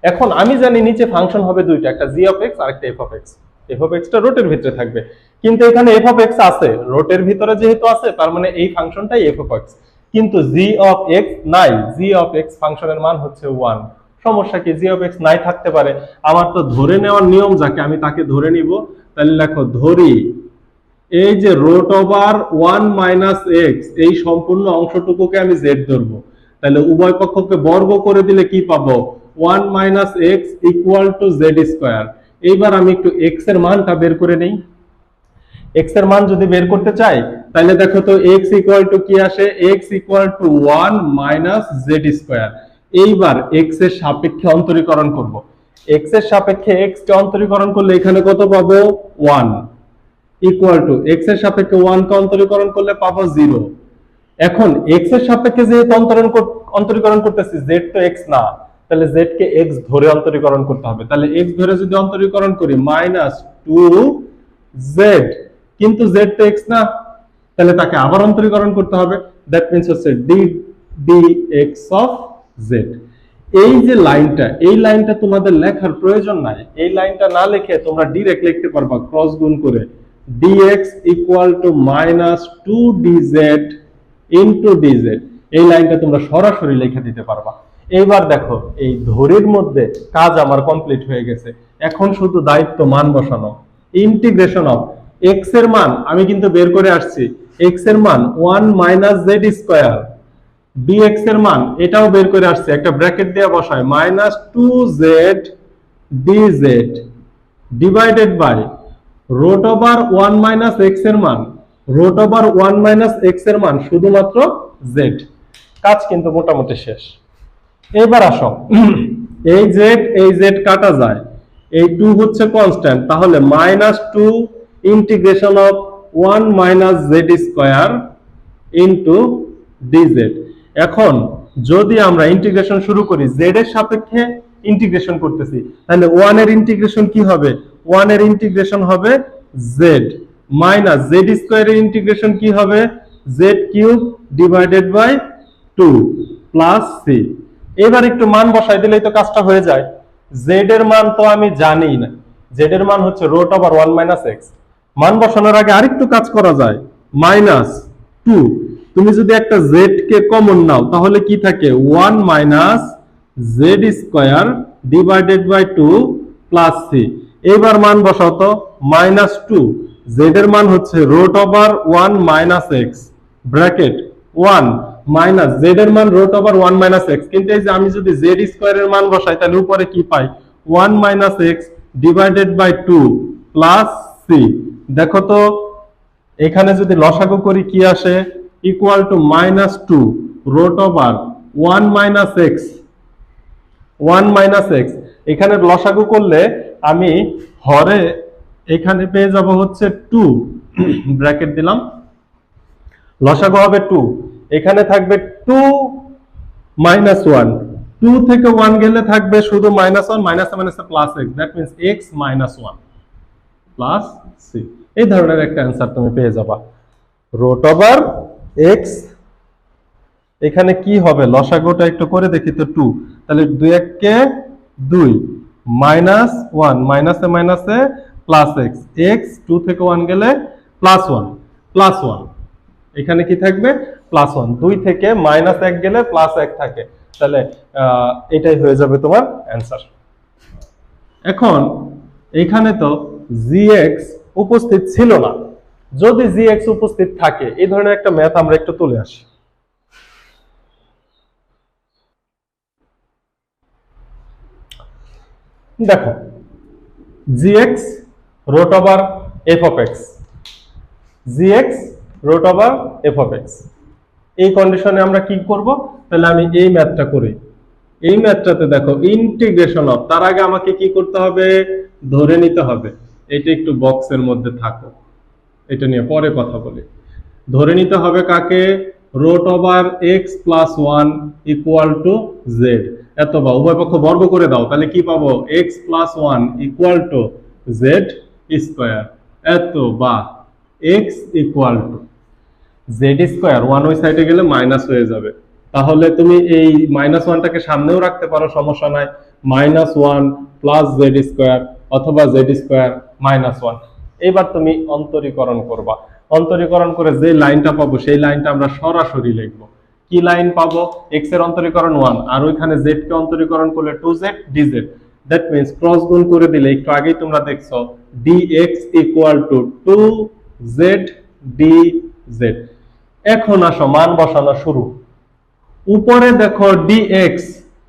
এখন আমি জানি নিচে ফাংশন হবে দুইটা, একটা জি অফ এক্স আর একটা f of x. F of এক্সটা রোটের ভিতরে থাকবে, কিন্তু এখানে এফ অফ এক্স আছে, রোটের ভিতরে যেহেতু আছে তার মানে এই ফাংশনটাই এফ অফ এক্স, কিন্তু জি অফ এক্স নাই। জি অফ এক্স ফাংশনের মান হচ্ছে 1। সমস্যা কি, জি অফ এক্স নাই থাকতে পারে, আমার তো ধরে নেওয়ার নিয়ম, যাকে আমি তাকে ধরে নিব। তাহলে লেখো ধরি এই যে রুট ওভার 1 মাইনাস এক্স এই সম্পূর্ণ অংশটুকুকে আমি জেড ধরবো। তাহলে উভয় পক্ষকে বর্গ করে দিলে কি পাবো, 1 minus x equal to Z square. এইবার আমি একটু এক্স এর মানটা বের করে নেই। এক্স এর মান যদি বের করতে চাই তাহলে দেখো তো এক্স ইকুয়াল টু কি আসে, x equal to 1 minus z square. এইবার এক্স এর সাপেক্ষে অন্তরীকরণ করব। এক্স এর সাপেক্ষে এক্স কে অন্তরীকরণ করলে এখানে কত পাবো, 1 ইকুয়াল টু এক্স এর সাপেক্ষে 1 কে অন্তরীকরণ করলে পাবো 0। এখন এক্স এর সাপেক্ষে যেহেতু অন্তরীকরণ করতেছি, জেড তো এক্স না, তাহলে জেড কে এক্স ধরে অন্তরীকরণ করতে হবে। তাহলে এক্স ধরে যদি অন্তরীকরণ করি মাইনাস 2 জেড, কিন্তু জেড তো এক্স না, তাহলে তাকে আবার অন্তরীকরণ করতে হবে। দ্যাট মিন্স হচ্ছে D D x of Z. এই যে লাইনটা, এই লাইনটা তোমাদের লেখার প্রয়োজন নাই, এই লাইনটা না লিখে তোমরা ডাইরেক্ট লিখতে পারবা ক্রস গুণ করে, dx equal to minus 2dz into dz। এই লাইনটা তোমরা সরাসরি লিখে দিতে পারবা। এইবার দেখো এই ধরির মধ্যে কাজ আমার কমপ্লিট হয়ে গেছে, এখন শুধু দায়িত্ব মান বসানো। ইন্টিগ্রেশন অফ এক্স এর মান আমি কিন্তু বের করে আসছি, এক্স এর মান 1 মাইনাস জেড স্কোয়ার, dx এর মান এটাও বের করে আসছে, একটা ব্র্যাকেট দিয়ে বসায় minus 2z dz divided by root over 1 minus x এর মান, রুট ওভার 1 মাইনাস এক্স এর মান শুধুমাত্র z। কাজ কিন্তু মোটামুটি শেষ। এবার আসো এই z কাটা যায়, এই 2 হচ্ছে কনস্ট্যান্ট, তাহলে minus 2 integration of 1 minus z square into dz। এখন যদি আমরা ইন্টিগ্রেশন শুরু করি, z এর সাপেক্ষে ইন্টিগ্রেশন করতেছি, তাহলে 1 এর ইন্টিগ্রেশন কি হবে, 1 এর ইন্টিগ্রেশন হবে z মাইনাস জেড স্কোয়ার এর ইন্টিগ্রেশন কি হবে, z cube divided by 2 plus c। এবার একটু মান বসাই দিলেই তো কাজটা হয়ে যায়। z এর মান তো আমি জানি না, z এর মান হচ্ছে রুট ওভার 1 মাইনাস এক্স। মান বসানোর আগে আরেকটু কাজ করা যায়, মাইনাস 2, তুমি যদি একটা z কে কমন নাও তাহলে কি থাকে, 1 minus z square divided by 2 plus c। এবার মান বসাও তো, মাইনাস 2, z এর মান হচ্ছে root over 1 minus x bracket 1 minus z এর মান রুট ওভার 1 মাইনাস এক্স, কিন্তু এই যে আমি যদি z স্কোয়ার এর মান বসাই তাহলে উপরে কি পাই, 1 minus x divided by 2 plus c। দেখো তো এখানে যদি লসাগু করি কি আসে, equal to minus 2 root over 1 minus x, 1 minus x. এখানে লসাগু করলে আমি হরে এখানে পেয়ে যাব হচ্ছে 2 ব্র্যাকেট দিলাম, লসাগু হবে 2, এখানে থাকবে 2 মাইনাস 1, 2 থেকে 1 গেলে থাকবে শুধু মাইনাস 1, মাইনাস মাইনাসে plus x, that means x minus 1 plus c। এই ধরনের একটা অ্যান্সার তুমি পেয়ে যাবা। রুট ওভার x এখানে কি হবে, লসাগুটা একটু করে দেখি তো 2, তাহলে 2 1 কে 2 মাইনাস 1 মাইনাসে মাইনাসে প্লাস x, x 2 থেকে 1 গেলে প্লাস 1 প্লাস 1, এখানে কি থাকবে প্লাস 1, 2 থেকে মাইনাস 1 গেলে প্লাস 1 থাকে, তাহলে এটাই হয়ে যাবে তোমার অ্যান্সার। এখন এখানে তো gx উপস্থিত ছিল না, যদি gx উপস্থিত থাকে এই ধরনের একটা ম্যাথ আমরা একটু তুলে আসি। দেখো gx root over f of x, gx root over f of x, এই কন্ডিশনে আমরা কি করব? তাহলে আমি এই ম্যাথটা করি। এই ম্যাথটাতে দেখো ইন্টিগ্রেশন অফ, তার আগে আমাকে কি করতে হবে? ধরে নিতে হবে, এটা একটু বক্সের মধ্যে থাকো, এটা নিয়ে পরে কথা বলি। ধরে নিতে হবে কাকে? Root over x plus 1 equal to z। এত বা উভয় পক্ষ বর্গ করে দাও, তাহলে কি পাবো? x plus 1 equal to z square. এত বা x equal to z square, 1 ওই সাইডে গেলে মাইনাস হয়ে যাবে, তাহলে তুমি এই মাইনাস 1টাকে সামনেও রাখতে পারো, সমস্যা নাই। মাইনাস 1 প্লাস z স্কয়ার অথবা z স্কয়ার মাইনাস 1। এবার তুমি অন্তরীকরণ করবা, অন্তরীকরণ করে যে লাইনটা পাবো সেই লাইনটা আমরা সরাসরি লিখবো। কি লাইন পাবো? x এর অন্তরীকরণ 1, আর ওইখানে z কে অন্তরীকরণ করলে 2z dz। That means cross গুণ করে দিলে, একটু আগেই তোমরা দেখছো, dx equal to 2z dz। এখন আসো মান বসানো শুরু। উপরে দেখো dx,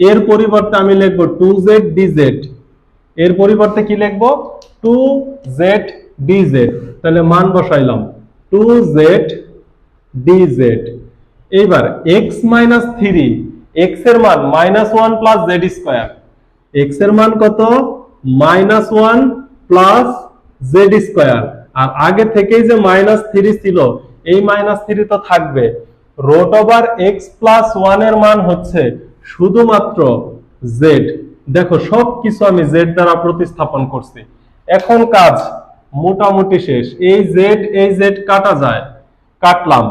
এর পরিবর্তে আমি লিখবো 2z dz, এর পরিবর্তে কি লিখবো? 2z dz। তাহলে মান বসাইলাম 2z dz। এইবার x minus 3, x এর মান -1 প্লাস z স্কয়ার, x এর মান কত? -1 প্লাস z স্কয়ার। আর আগে থেকেই যে -3 ছিল, এই -3 তো থাকবে। রুট ওভার x প্লাস 1 এর মান হচ্ছে শুধুমাত্র z। দেখো সবকিছু আমি z দ্বারা প্রতিস্থাপন করছি। এখন কাজ মোটামুটি শেষ। এই z কাটা যায়, কাটলাম।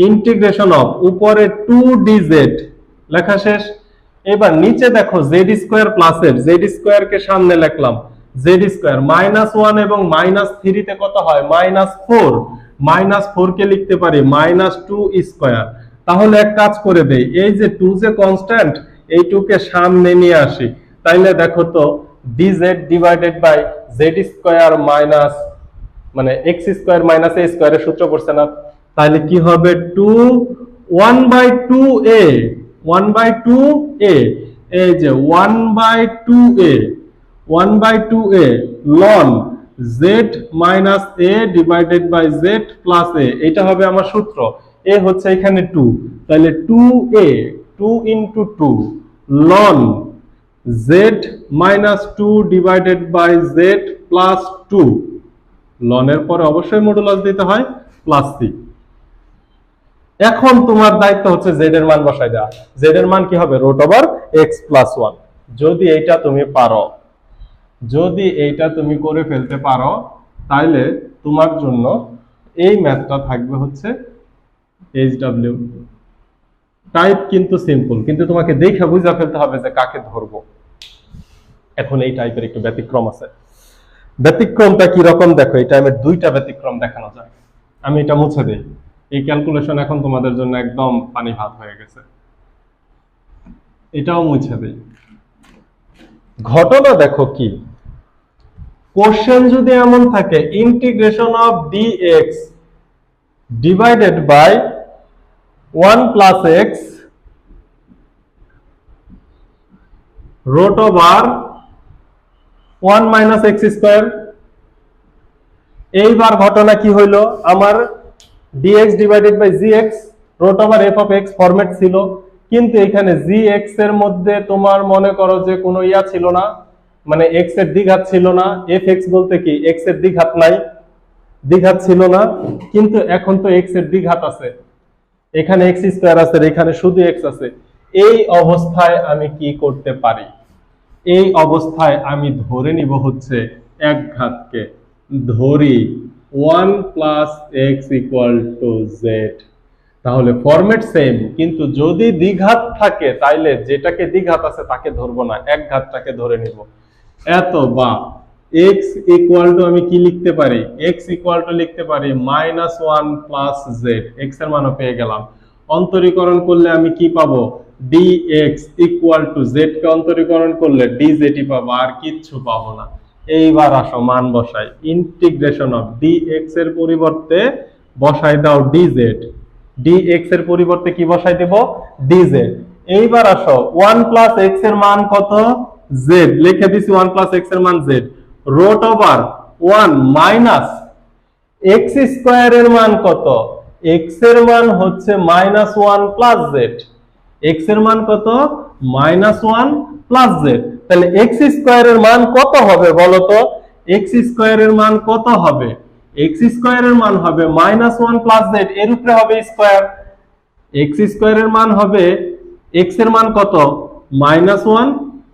ইন্টিগ্রেশন অফ, উপরে 2dz লেখা শেষ। এবার নিচে দেখো z স্কয়ার প্লাসের, z স্কয়ার কে সামনে লিখলাম, z স্কয়ার -1 এবং -3 তে কত হয়? -4। -4 কে লিখতে পারি -2 স্কয়ার। তাহলে এক কাজ করে দেই, এই যে 2 যে কনস্ট্যান্ট, এই 2 কে সামনে নিয়ে আসি। তাইলে দেখো তো dz divided by z square minus, মানে x স্কয়ার মাইনাস a স্কয়ারের সূত্র পড়ছে না? তাহলে কি হবে? 1/2a, 1/2a, এই যে 1/2a, 1/2a ln z minus a divided by z plus a, এটা হবে আমার সূত্র। a হচ্ছে এখানে 2, তাহলে 2a, 2 into 2 ln z minus 2 divided by z plus 2। ln এর পরে অবশ্যই মডুলাস দিতে হয়, প্লাস c। এখন তোমার দায়িত্ব হচ্ছে z এর মান বসাই দেওয়া। z এর মান কি হবে? Root over x plus 1। যদি এইটা তুমি পারো, যদি এইটা তুমি করে ফেলতে পারো, তাইলে তোমার জন্য এই ম্যাথটা থাকবে হচ্ছে HW। টাইপ কিন্তু সিম্পল, কিন্তু তোমাকে দেখে বুঝা ফেলতে হবে যে কাকে ধরবো। এখন এই টাইপের একটু ব্যতিক্রম আছে। ব্যতিক্রমটা কি রকম দেখো, এই টাইমে দুইটা ব্যতিক্রম দেখানো যায়। আমি এটা মুছে দেই। এই ক্যালকুলেশন এখন তোমাদের জন্য একদম পানি ভাত হয়ে গেছে, এটাও মুছে দেই। ঘটনা দেখো কি, কোশ্চেন যদি এমন থাকে integration of dx divided by 1 plus x root over 1 minus x square. এইবার ঘটনা কি হইলো, আমার dx divided by gx root over f of x format ছিল, কিন্তু এখানে gx এর মধ্যে তোমার মনে করো যে কোনো ইয়া ছিল না, মানে x এর দ্বিঘাত ছিল না। fx বলতে কি x এর দ্বিঘাত নাই, দ্বিঘাত ছিল না, কিন্তু এখন তো x এর দ্বিঘাত আছে, এখানে x স্কয়ার আছে, এখানে শুধু x আছে। এই অবস্থায় আমি কি করতে পারি? এই অবস্থায় আমি ধরে নিব হচ্ছে এক ঘাতকে, ধরি 1 plus x equal to z। তাহলে ফরম্যাট সেম, কিন্তু যদি দ্বিঘাত থাকে তাইলে যেটাকে দ্বিঘাত আছে তাকে ধরবো না, এক ঘাতটাকে ধরে নিব। এত বা x ইকুয়াল টু আমি কি লিখতে পারি? x ইকুয়াল টু লিখতে পারি -1 প্লাস z। x এর মানও পেয়ে গেলাম। অন্তরীকরণ করলে আমি কি পাবো? dx ইকুয়াল টু z কে অন্তরীকরণ করলে dz ই পাবো, আর কিচ্ছু পাবো না। এইবার আসো মান বসাই। ইন্টিগ্রেশন অফ dx এর পরিবর্তে বসাই দাও dz, dx এর পরিবর্তে কি বসাই দেব? dz। এইবার আসো 1 প্লাস x এর মান কত? জেড, লিখে দিছি 1 প্লাস এক্স এর মান z, root over 1 minus x স্কয়ারের মান কত? এক্স এর মান হচ্ছে -1 প্লাস জেড। এক্স এর মান কত? -1 প্লাস জেড। তাহলে এক্স স্কয়ারের মান কত হবে বলো তো? এক্স স্কয়ারের মান কত হবে? এক্স স্কয়ারের মান হবে -1 প্লাস জেড, এর উপরে হবে স্কয়ার। এক্স স্কয়ারের মান হবে, এক্স এর মান কত? -1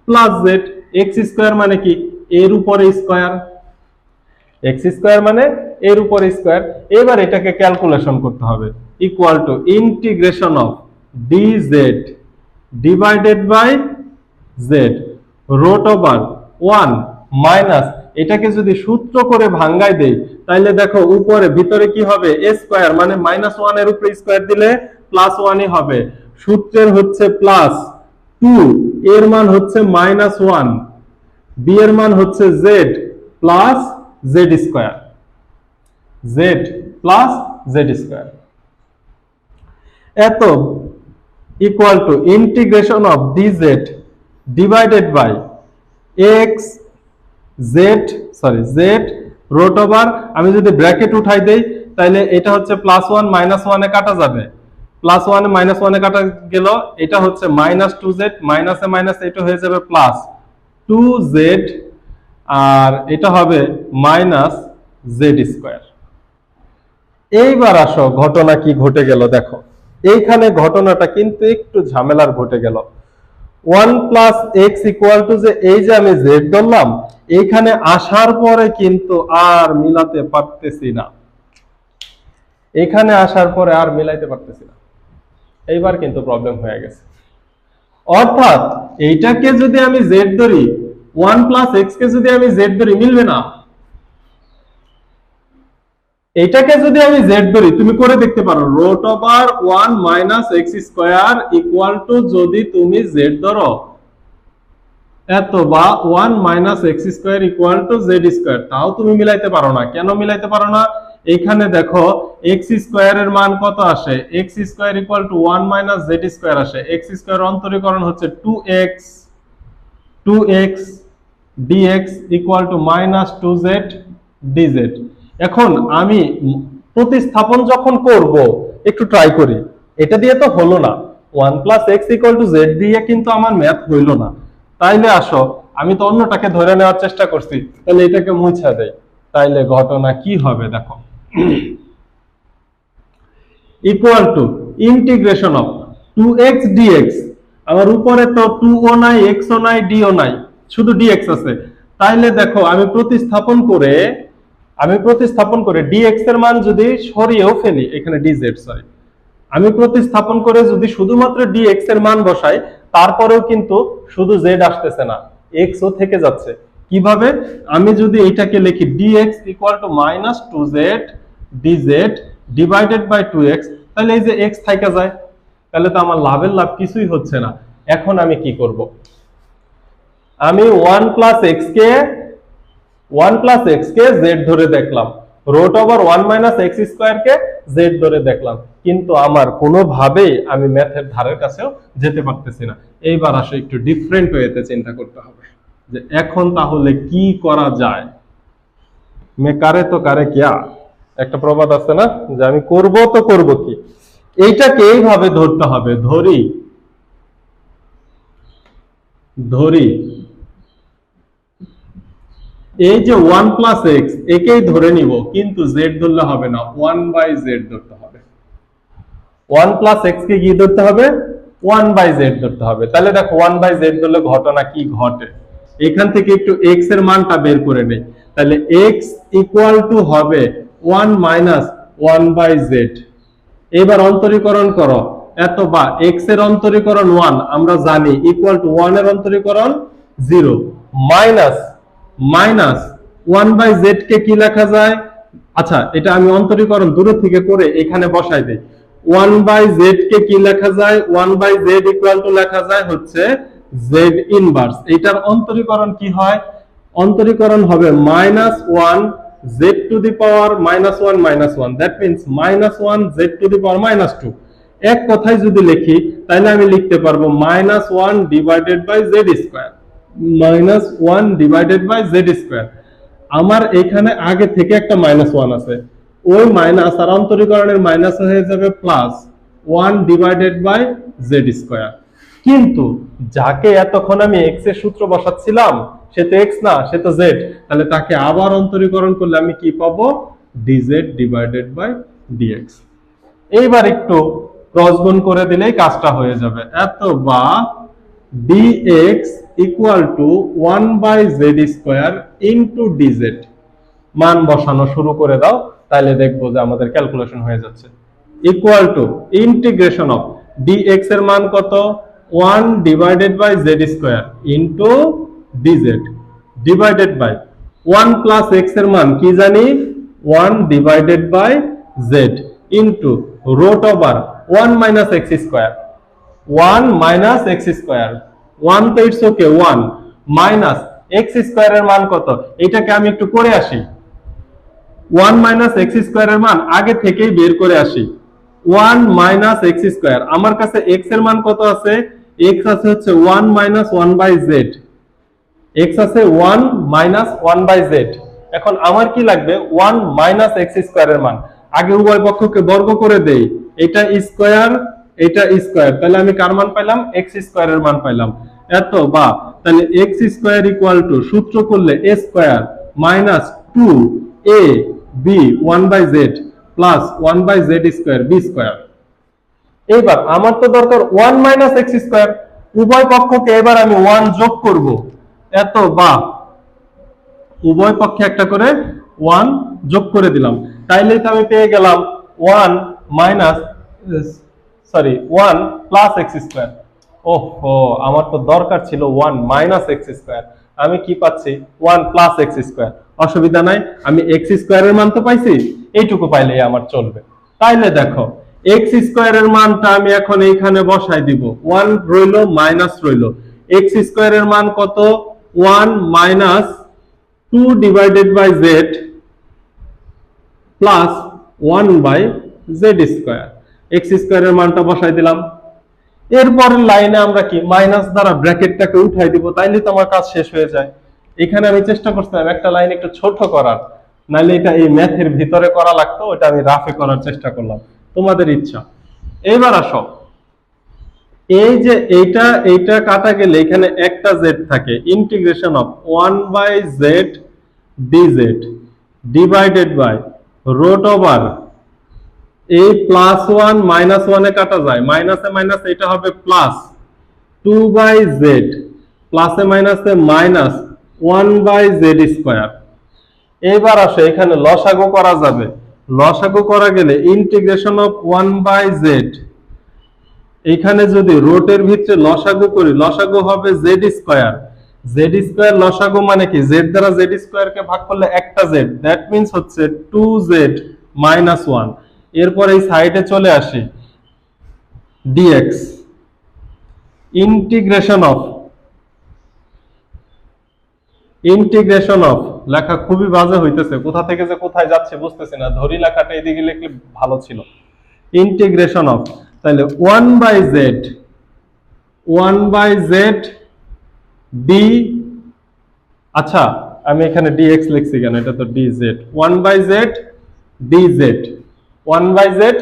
প্লাস জেড। এক্স স্কয়ার মানে কি? এর উপরে স্কয়ার। এক্স স্কয়ার মানে এর উপরে স্কয়ার। এবার এটাকে ক্যালকুলেশন করতে হবে, equal to integration of dz divided by z root over 1 minus, এটাকে যদি সূত্র করে ভাঙাই দেই তাহলে দেখো উপরে ভিতরে কি হবে? a স্কয়ার, মানে -1 এর উপরে স্কয়ার দিলে +1 ই হবে। সূত্রের হচ্ছে +2, এর মান হচ্ছে -1, b এর মান হচ্ছে z plus z square, z plus z square, এত equal to integration of dz divided by x z root over, আমি যদি ব্র্যাকেট উঠাই দেই তাহলে এটা হচ্ছে +1 -1 এ কাটা যাবে, +1 এ -1 এ কাটা গেল, এটা হচ্ছে -2z, মাইনাসে মাইনাস এটা হয়ে যাবে +2z, আর এটা হবে -z স্কয়ার। এইবার আসো ঘটনা কি ঘটে গেল দেখো। এইখানে ঘটনাটা কিন্তু একটু ঝামেলার ঘটে গেল। 1 প্লাস এক্স ইকুয়াল টু যে এই যে আমি জেড ধরলাম, এইখানে আসার পরে কিন্তু আর মিলাতে পারতেছি না, এখানে আসার পরে আর মিলাইতে পারতেছি না। এইবার কিন্তু প্রবলেম হয়ে গেছে। অর্থাৎ এইটাকে যদি আমি জেড ধরি, 1 প্লাস এক্স কে যদি আমি জেড ধরি, মিলবে না। এটাকে যদি আমি জেড ধরি, তুমি করে দেখতে পারো, root over 1 minus x square equal to, যদি তুমি জেড ধরো এত, বা 1 minus x square equal to z square, তাও তুমি মিলাইতে পারো না। কেন মিলাইতে পারো না? এখানে দেখো এক্স স্কয়ারের মান কত আসে? X square equal to 1 minus Z square আসে। এক্স স্কয়ার অন্তরীকরণ হচ্ছে 2x dx equal to -2z dz। এখন আমি প্রতিস্থাপন যখন করব, একটু ট্রাই করি, এটা দিয়ে তো হলো না, 1 plus x equal to Z দিয়ে কিন্তু আমার ম্যাথ হইল না। তাইলে আসো আমি তো অন্যটাকে ধরে নেওয়ার চেষ্টা করছি, তাহলে এটাকে মুছে দেই, তাইলে ঘটনা কি হবে দেখো, equal to integration of 2x dx, আমার উপরে তো 2 ও নাই, x ও নাই, d ও নাই, শুধু dx আছে। তাইলে দেখো আমি প্রতিস্থাপন করে dx এর মান যদি সরিয়েও ফেলি, এখানে dz সরি, আমি প্রতিস্থাপন করে যদি শুধুমাত্র dx এর মান বসাই, তারপরেও কিন্তু শুধু z আসতেছে না, x ও থেকে যাচ্ছে। কিভাবে? আমি যদি এটাকে লিখি dx equal to -2z dz divided by 2x, তাহলে এই যে x থেকে যায়, তাহলে তো আমার লাভের লাভ কিছুই হচ্ছে না। এখন আমি কি করব? আমি 1 প্লাস এক্স কে জেড ধরে দেখলাম, root over 1 minus x square কে জেড ধরে দেখলাম, কিন্তু আমার কোনোভাবেই আমি ম্যাথের ধারের কাছেও যেতে পারতেছি না। এইবার আসলে একটু ডিফারেন্ট ওয়েতে চিন্তা করতে হবে যে এখন তাহলে কি করা যায়। মে কারে তো কারে কিয়া, একটা প্রবাদ আছে না, যে আমি করব তো করব কি। এইটাকে এইভাবে ধরতে হবে, ধরি এই যে 1 প্লাস এক্স, একেই ধরে নিব, কিন্তু জেড ধরলে হবে না, 1 বাই জেড ধরতে হবে। 1 প্লাস এক্স কে কি ধরতে হবে? 1 বাই জেড ধরতে হবে। তাহলে দেখো 1 বাই জেড ধরলে ঘটনা কি ঘটে, এখান থেকে একটু এক্স এর মানটা বের করে নেই। তাহলে এক্স ইকুয়াল টু হবে 1 মাইনাস 1 বাই জেড। এবার অন্তরীকরণ করো, এত বা এক্স এর অন্তরীকরণ 1 আমরা জানি, ইকুয়াল টু 1 এর অন্তরীকরণ 0, মাইনাস 1 বাই জেড কে কি লেখা যায়? আচ্ছা, এটা আমি অন্তরীকরণ দূর থেকে করে এখানে বসাই দেই। 1 বাই জেড কে কি লেখা যায়? 1 বাই জেড ইকুয়াল টু লেখা যায় হচ্ছে জেড ইনভার্স। এটার অন্তরীকরণ কি হয়? অন্তরীকরণ হবে -1 z to the power -1, that means -1 z to the power -2। এক কথায় যদি লিখি তাহলে আমি লিখতে পারবো -1 divided by z square, minus one divided by Z square. আমার এখানে আগে থেকে একটা মাইনাস ওয়ান আছে, ওই মাইনাস আর অন্তরীকরণের মাইনাস হয়ে যাবে plus one divided by Z square. কিন্তু যাকে এতক্ষণ আমি এক্স এর সূত্র বসাচ্ছিলাম সে তো এক্স না, সে তো জেড, তাহলে তাকে আবার অন্তরীকরণ করলে আমি কি পাবো? Dz divided by dx. এইবার একটু ক্রস গুণ করে দিলেই কাজটা হয়ে যাবে। এত বা dx equal to 1 by Z square into dz. মান বসানো শুরু করে দাও, তাহলে দেখবো যে আমাদের ক্যালকুলেশন হয়ে যাচ্ছে। Equal to integration of dx এর মান কত? 1 divided by Z square into dz divided by 1 plus x এর মান কি জানি? 1 divided by z into root over 1 minus x square. 1 minus x square, 1 তো it's okay, 1 minus x square এর মান কত? এটাকে আমি একটু করে আসি। 1 মাইনাস এক্স স্কোয়ার এর মান আগে থেকেই বের করে আসি। 1 মাইনাস এক্স স্কোয়ার, আমার কাছে এক্স এর মান কত আছে? এক্স আছে হচ্ছে 1 মাইনাস 1 বাই জেড। এক্স আছে 1 মাইনাস 1 বাই জেড। এখন আমার কি লাগবে? 1 মাইনাস এক্স স্কোয়ার এর মান। আগে উভয় পক্ষকে বর্গ করে দেই, এটা স্কোয়ার এটা স্কোয়ার, তাহলে আমি কার মান পাইলাম? এক্স স্কোয়ার এর মান পাইলাম। এত বা তাহলে এক্স স্কোয়ার ইকুয়াল টু সূত্র করলে a square minus 2 a b 1 by Z plus 1 by Z square b square. এইবার আমার তো দরকার 1 মাইনাস এক্স স্কোয়ার, উভয় পক্ষকে এবার আমি 1 যোগ করব। এত বা উভয় পক্ষে একটা করে 1 যোগ করে দিলাম, তাইলেই তো আমি পেয়ে গেলাম 1 মাইনাস 1 প্লাস এক্স স্কোয়ার। ওহো, আমার তো দরকার ছিল 1 মাইনাস এক্স স্কোয়ার, আমি কি পাচ্ছি? 1 প্লাস এক্স স্কোয়ার। অসুবিধা নাই, আমি এক্স স্কোয়ারের মান তো পাইছি, এইটুকু পাইলেই আমার চলবে। তাইলে দেখো এক্স স্কোয়ারের মানটা আমি এখন এইখানে বসাই দিব। 1 রইলো মাইনাস রইলো, এক্স স্কোয়ারের মান কত? 1 minus 2 divided by Z plus 1 by Z square. X স্কোয়ারের মানটা বসাই দিলাম। এরপরের লাইনে আমরা কি মাইনাস দ্বারা ব্র্যাকেটটাকে উঠাই দিব, তাইলে তো আমার কাজ শেষ হয়ে যায়। এখানে আমি চেষ্টা করছিলাম একটা লাইন একটু ছোট করার, নাইলে এটা এই ম্যাথের ভিতরে করা লাগতো, ওটা আমি রাফে করার চেষ্টা করলাম, তোমাদের ইচ্ছা। এইবার আসো, এই যে এইটা কাটা গেলে এখানে একটা জেড থাকে, integration of 1 by z dz divided by root over এই প্লাস 1 মাইনাস 1 এ কাটা যায়, মাইনাসে মাইনাস এটা হবে প্লাস 2 বাই জেড, প্লাসে মাইনাসে মাইনাস 1 বাই জেড স্কোয়ার। এইবার আসে এখানে লসাগু করা যাবে, লসাগু করা গেলে ইন্টিগ্রেশন অফ 1 বাই জেড, এখানে যদি রুটের ভিতরে লসাগু করি, লসাগু হবে জেড স্কোয়ার। জেড স্কোয়ার লসাগু মানে কি? জেড দ্বারা জেড স্কোয়ার কে ভাগ করলে একটা জেড, দ্যাট মিন্স হচ্ছে 2z মাইনাস 1। এরপর এই সাইডে চলে আসি, dx ইন্টিগ্রেশন অফ লেখা খুবই বাজে হইতেছে, কোথা থেকে যে কোথায় যাচ্ছে বুঝতেছি না, ধরি লেখাটা এদিকে লিখলে ভালো ছিল। ইন্টিগ্রেশন অফ, তাহলে 1 বাই জেড ডি, আচ্ছা আমি এখানে dx লিখছি কেন? এটা তো dz। 1 by z dz, 1 by z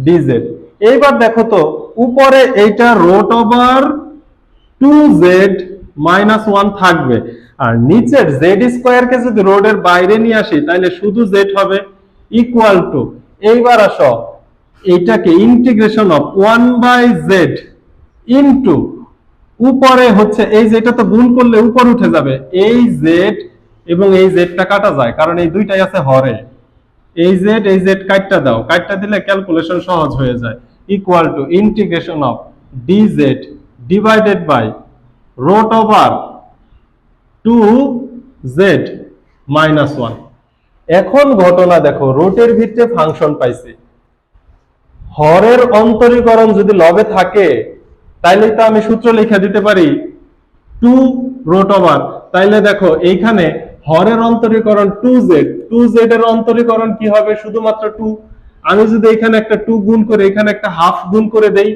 dz. এইবার দেখো তো উপরে এইটা রুট ওভার 2z মাইনাস 1 থাকবে, আর নিচের জেড স্কোয়ারকে যদি রোডের বাইরে নিয়ে আসি তাহলে শুধু জেড হবে, ইকুয়াল টু এইবার আসো এইটাকে integration of 1 by z into উপরে হচ্ছে এই যেটা তো গুণ করলে উপর উঠে যাবে, এই জেড এবং এই জেডটা কাটা যায় কারণ এই দুইটাই আছে হরে। এই জেড কাটটা দাও, কাটটা দিলে ক্যালকুলেশন সহজ হয়ে যায়। Equal to integration of dz divided by root over 2z minus 1। এখন ঘটনা দেখো, রুটের ভিতরে ফাংশন পাইছি, হরের অন্তরীকরণ যদি লবে থাকে তাইলে তো আমি সূত্র লিখে দিতে পারি 2 রুট ওভার। তাইলে দেখো এইখানে হরের অন্তরীকরণ 2z এর অন্তরীকরণ কি হবে? শুধুমাত্র 2। আমি যদি এখানে একটা 2 গুণ করে এখানে একটা হাফ গুণ করে দেই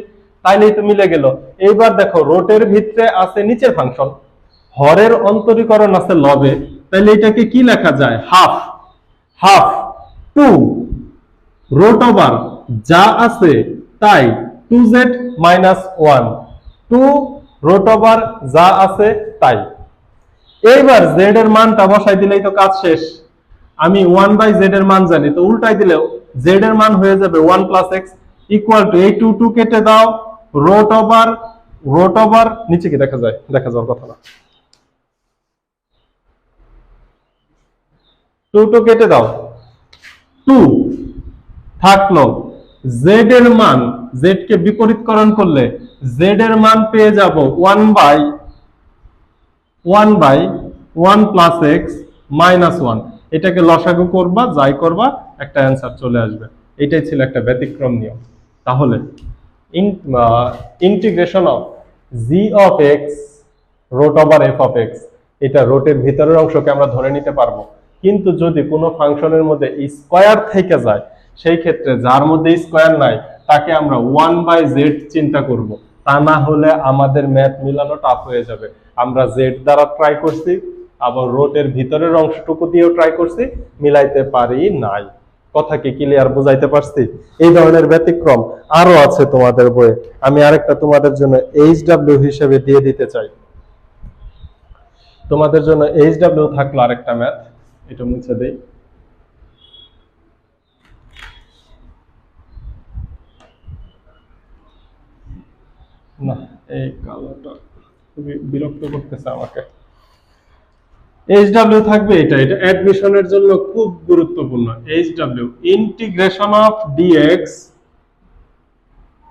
তাইলেই তো মিলে গেল। এইবার দেখো রুটের ভিতরে আছে নিচের ফাংশন, হরের অন্তরীকরণ আছে লবে, তাহলে এটাকে কি লেখা যায়? Half. Half to root over যা আছে তাই 2z মাইনাস 1, 2 রুট ওভার যা আছে তাই। এইবার z এর মানটা বসাই দিলেই তো কাজ শেষ। আমি 1/z এর মান জানি, তো উল্টাই দিলেও z এর মান হয়ে যাবে 1 প্লাস এক্স ইকুয়াল টু এই 2 কেটে দাও, রুট ওভার নিচে কি দেখা যায়? দেখা যাওয়ার কথা না, 2 কেটে দাও, 2 থাকলো। z এর মান, z কে বিপরীতকরণ করলে z এর মান পেয়ে যাব 1/1 প্লাস এক্স মাইনাস 1। এটাকে লসাগু করবা, যাই করবা একটা অ্যান্সার চলে আসবে। এটাই ছিল একটা ব্যতিক্রম নিয়ম। তাহলে integration of g of x root over f of x, এটা রুটের ভিতরের অংশকে আমরা ধরে নিতে পারবো। কিন্তু যদি কোনো ফাংশনের মধ্যে স্কয়ার থেকে যায়, সেই ক্ষেত্রে যার মধ্যে স্কয়ার নাই তাকে আমরা 1/z চিন্তা করব। তা না হলে আমাদের ম্যাথ মিলানো টাফ হয়ে যাবে। আমরা z দ্বারা ট্রাই করছি, আবার রুটের ভিতরের অংশটুকু দিয়েও ট্রাই করছি, মিলাইতে পারি নাই। কথা কি ক্লিয়ার বুঝাইতে পারছি? এই ধরনের ব্যতিক্রম আরো আছে তোমাদের বইয়ে, আমি আরেকটা তোমাদের জন্য HW হিসেবে দিয়ে দিতে চাই। তোমাদের জন্য HW থাকলো আরেকটা ম্যাথ, এটা মুছে দেই। না, এই কালোটা খুবই বিরক্ত করতেছে আমাকে। HW থাকবে এটা, এটা অ্যাডমিশনের জন্য খুব গুরুত্বপূর্ণ। HW integration of dx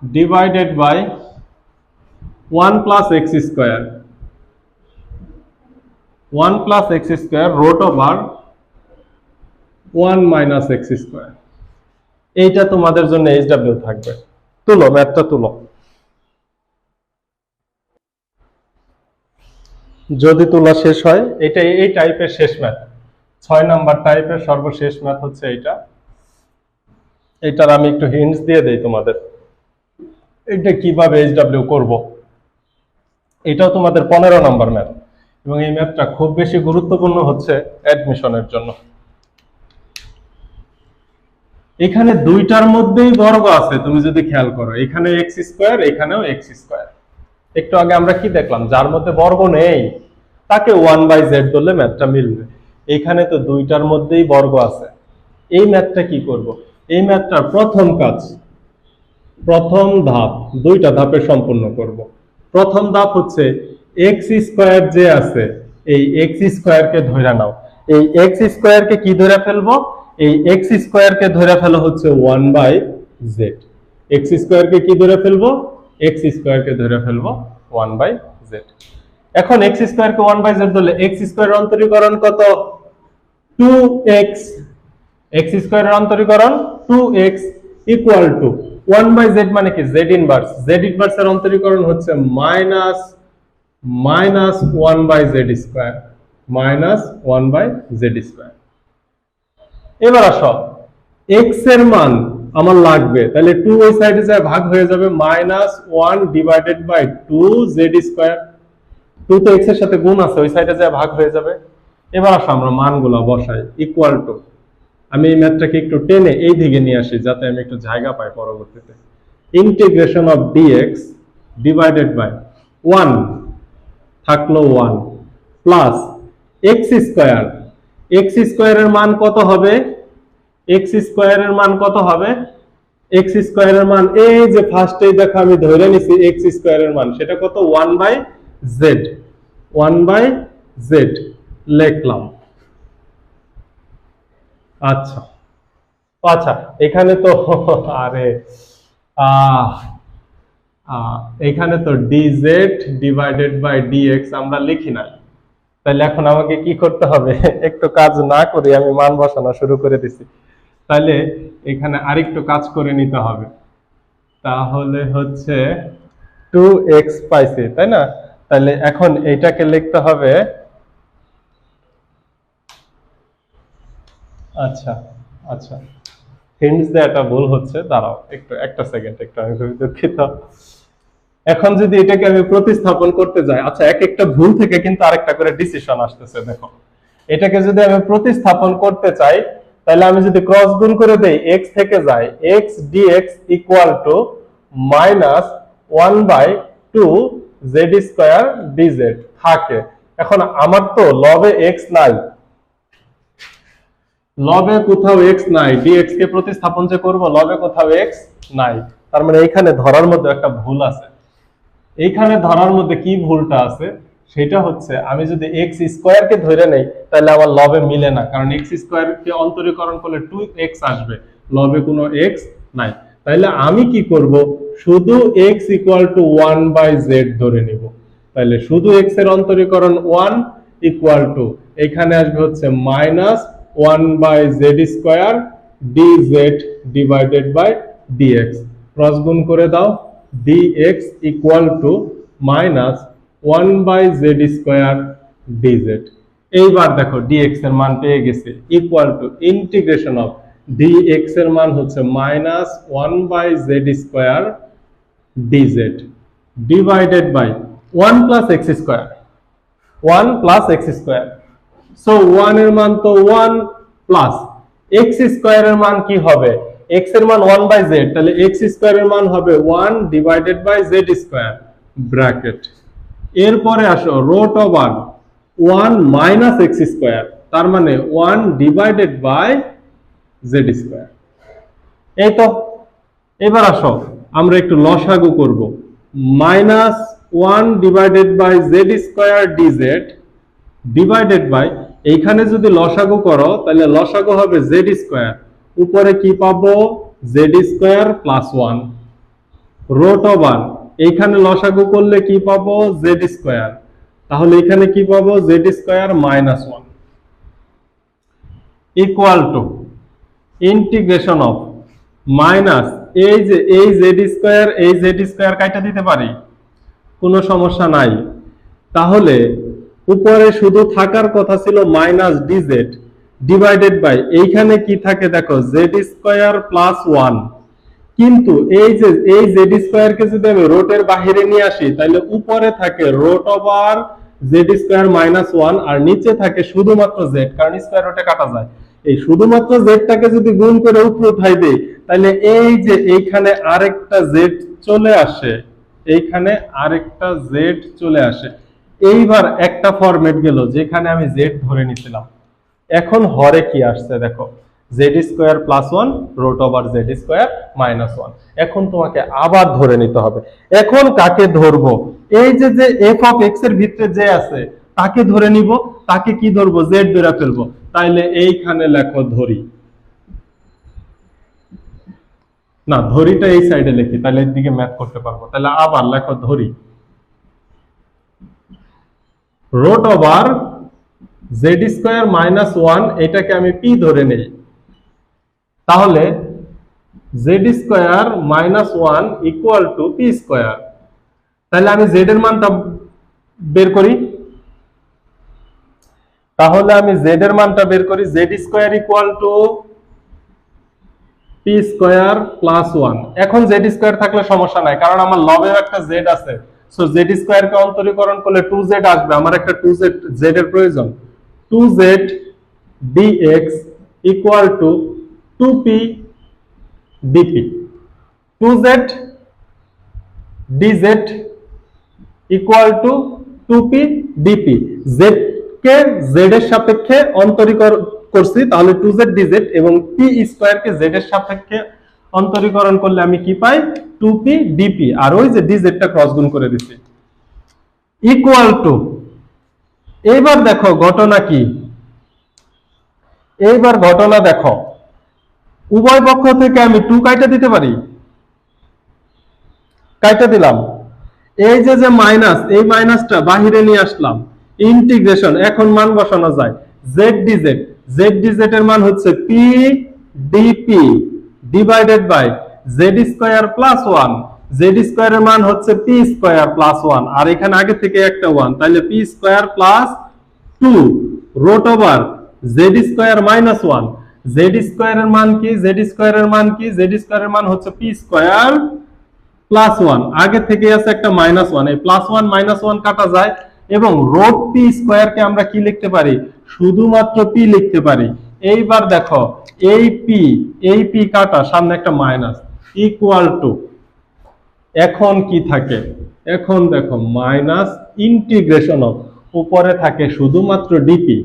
divided by 1 plus x square, 1 plus x square root over 1 minus x square. এইটা তোমাদের জন্য HW থাকবে। তুলো ম্যাথটা তুলো। যদি তোলা শেষ হয়, এটা এই টাইপের শেষ ম্যাথ, 6 নাম্বার টাইপের সর্বশেষ ম্যাথ হচ্ছে এইটা। এটার আমি একটু হিন্টস দিয়ে দেই তোমাদের, এটা কিভাবে HW করব। এটাও তোমাদের 15 নাম্বার ম্যাথ, এবং এই ম্যাথটা খুব বেশি গুরুত্বপূর্ণ হচ্ছে অ্যাডমিশনের জন্য। এখানে দুইটার মধ্যেই বর্গ আছে, তুমি যদি খেয়াল করো, এখানে এক্স স্কয়ার, এখানেও এক্স স্কয়ার। একটু আগে আমরা কি দেখলাম, যার মধ্যে বর্গ নেই তাকে 1/z ধরলে ম্যাথটা মিলবে। এখানে তো দুইটার মধ্যেই বর্গ আছে। এই ম্যাথটা কি করব? এই ম্যাথটার প্রথম কাজ, প্রথম ধাপ, দুইটা ধাপে সম্পূর্ণ করব। প্রথম ধাপ হচ্ছে এক্স স্কয়ার যে আছে, এই এক্স স্কয়ারকে ধরে নাও। এই এক্স স্কয়ারকে কি ধরে ফেলবো? এই এক্স স্কয়ারকে ধরে ফেলো হচ্ছে 1/z। এক্স স্কয়ারকে কি ধরে ফেলবো? এক্স স্কয়ারকে ধরে ফেলবো 1/z। এখন এক্স স্কয়ারকে 1/z ধরলে এক্স স্কয়ারের অন্তরীকরণ কত? 2x। এক্স স্কয়ারের অন্তরীকরণ 2x ইকুয়াল টু 1/z মানে কি? z inverse. z ইনভার্স এর অন্তরীকরণ হচ্ছে minus 1/z square, minus 1/z square. এবার আসো, x এর মান আমার লাগবে, তাহলে 2 ওই সাইডে যায় ভাগ হয়ে যাবে, minus 1 divided by 2z square. 2 তো x এর সাথে গুণ আছে, ওই সাইডে যায় ভাগ হয়ে যাবে। এবার আসো আমরা মানগুলো বসাই, ইকুয়াল টু, আমি এই ম্যাথটাকে একটু টেনে এই দিকে নিয়ে আসি যাতে আমি একটু জায়গা পাই পরবর্তীতে। Integration of dx divided by 1 থাকলো 1 প্লাস এক্স স্কয়ার। এক্স স্কয়ারের মান কত হবে? এক্স স্কয়ারের মান কত হবে? এক্স স্কয়ারের মান এই যে ফার্স্টেই দেখো আমি ধরে নিছি এক্স স্কয়ারের মান, সেটা কত? 1/z। 1/z লিখলাম। আচ্ছা আচ্ছা, এখানে তো আরে এখানে তো dz ডিভাইডেড বাই dx আমরা লিখি নাই, তাহলে এখন আমাকে কি করতে হবে? একটু কাজ না করে আমি মান বসানো শুরু করে দিছি, তাহলে এখানে আরেকটু কাজ করে নিতে হবে। তাহলে হচ্ছে 2x পাইছি, তাই না? তাহলে এখন এইটাকে লিখতে হবে, আচ্ছা আচ্ছা, হিন্টস দেওয়াটা ভুল হচ্ছে, দাঁড়াও একটু, একটা সেকেন্ড, একটু আমি খুবই দুঃখিত। এখন যদি এটাকে আমি প্রতিস্থাপন করতে যাই, আচ্ছা এক একটা ভুল থেকে কিন্তু আরেকটা করে ডিসিশন আসতেছে। দেখো এটাকে যদি আমি প্রতিস্থাপন করতে চাই, তাহলে আমি যদি ক্রস গুণ করে দেই, x থেকে যায় x dx equal to minus 1/2 z square dz থাকে। এখন আমার তো লবে x নাই, লবে কোথাও x নাই, dx কে প্রতিস্থাপন যে করব লবে কোথাও x নাই, তার মানে এইখানে ধরার মধ্যে একটা ভুল আছে। এইখানে ধরার মধ্যে কি ভুলটা আছে সেটা হচ্ছে, আমি যদি x স্কয়ার কে ধরে নেই তাহলে আমার লবে মিলে না, কারণ x স্কয়ার কে অন্তরীকরণ করলে 2x আসবে, লবে কোনো x নাই। তাহলে আমি কি করব, শুধু x ইকুয়াল টু 1/z ধরে নিব। তাহলে শুধু x এর অন্তরীকরণ 1 ইকুয়াল টু এখানে আসবে হচ্ছে minus 1/z square dz divided by dx। Cross গুণ করে দাও, dx equal to minus 1/z square dz। এইবার দেখো dx এর মান পেয়ে গেছে, equal to integration of dx এর মান হচ্ছে minus 1/z square dz divided by 1 plus x square, 1 plus x square. So 1 এর মান তো 1 প্লাস x স্কয়ারের মান কি হবে, x এর মান 1/z, তাহলে x স্কয়ারের মান হবে 1 divided by z square bracket. এরপরে আসো root over 1 minus x square, তার মানে 1 ডিভাইডেড বাই z স্কয়ার। এই তো, এবার আসো আমরা একটু লসাগু করব, minus 1 divided by z square dz divided by, এইখানে যদি লসাগু করো তাহলে লসাগু হবে z স্কয়ার, উপরে কি পাবো z square plus 1, root over এইখানে লসাগু করলে কি পাবো z স্কয়ার, তাহলে এখানে কি পাবো z square minus 1 equal to integration of minus এই z স্কয়ার কাইটা দিতে পারি, কোনো সমস্যা নাই। তাহলে উপরে শুধু থাকার কথা ছিল মাইনাস dz ডিভাইডেড বাই এইখানে কি থাকে দেখো z স্কয়ার প্লাস 1, কিন্তু এই z স্কয়ার কে যদি আমি রুটের বাইরে নিয়ে আসি তাহলে উপরে থাকে root over z square minus 1 আর নিচে থাকে শুধুমাত্র z, কারণ স্কয়ার রুটে কাটা যায়। এই শুধুমাত্র z টাকে যদি গুণ করে উপরে উঠাই দেই তাহলে এই যে এইখানে আরেকটা z চলে আসে, এইখানে আরেকটা z চলে আসে। এইবার একটা ফরম্যাট গেল যেখানে আমি z ধরে নিছিলাম, এখন হরে কি আসছে দেখো z square plus 1 root over z square minus 1। এখন তোমাকে আবার ধরে নিতে হবে, এখন কাকে ধরবো, এই যে f অফ x এর ভিতরে যে আছে তাকে ধরে নিব, তাকে কি ধরবো z ধরে ফেলবো। তাইলে এইখানে লেখো ধরি, না ধরিটা এই সাইডে লিখি তাহলে এদিকে ম্যাথ করতে পারবো। তাহলে আবার লেখো ধরি root over z square minus 1, এটাকে আমি p ধরে নেই, তাহলে z square minus 1 equal to p square. তাহলে আমি z এর মানটা বের করি, তাহলে আমি z এর মানটা বের করি, z square equal to p square plus 1। এখন z স্কয়ার থাকলে সমস্যা নাই, কারণ আমার লবেও একটা z আছে, সো z স্কয়ার কে অন্তরীকরণ করলে 2z আসবে, আমার একটা 2z z এর প্রয়োজন। 2z dx equal two 2p dp, 2z dz equal to 2p dp, z K z এর সাপেক্ষে অন্তরীকরণ করছি, তাহলে 2z dz, এবং p স্কয়ার কে z এর সাপেক্ষে অন্তরীকরণ করলে আমি কি পাই 2p dp, আর ওই যে dz টা ক্রস গুণ করে দিছি ইকুয়াল টু। এইবার দেখো ঘটনা কি, এইবার ঘটনা দেখো উভয় পক্ষ থেকে আমি 2 কাইটা দিতে পারি, কাইটা দিলাম, এই যে মাইনাস, এই মাইনাসটা বাহিরে নিয়ে আসলাম, ইন্টিগ্রেশন, এখন মান বসানো যায় z dz, z dz এর মান হচ্ছে p dp divided by z square plus 1, z square এর মান হচ্ছে p স্কয়ার প্লাস 1, আর এখানে আগে থেকে একটা 1, তাহলে p square plus 2 root over z square minus 1, z square এর মান কি, z স্কয়ার এর মান কি, z স্কয়ার এর মান হচ্ছে p স্কয়ার প্লাস ওয়ান, আগে থেকে আছে একটা মাইনাস ওয়ান, এই প্লাস ওয়ান মাইনাস ওয়ান কাটা যায় এবং রোড পি স্কোয়ারকে আমরা কি লিখতে পারি, শুধুমাত্র পি লিখতে পারি। এইবার দেখো এই পি কাটা, সামনে একটা মাইনাস, ইকুয়াল টু, এখন কি থাকে, এখন দেখো মাইনাস ইন্টিগ্রেশন অফ, উপরে থাকে শুধুমাত্র ডিপি,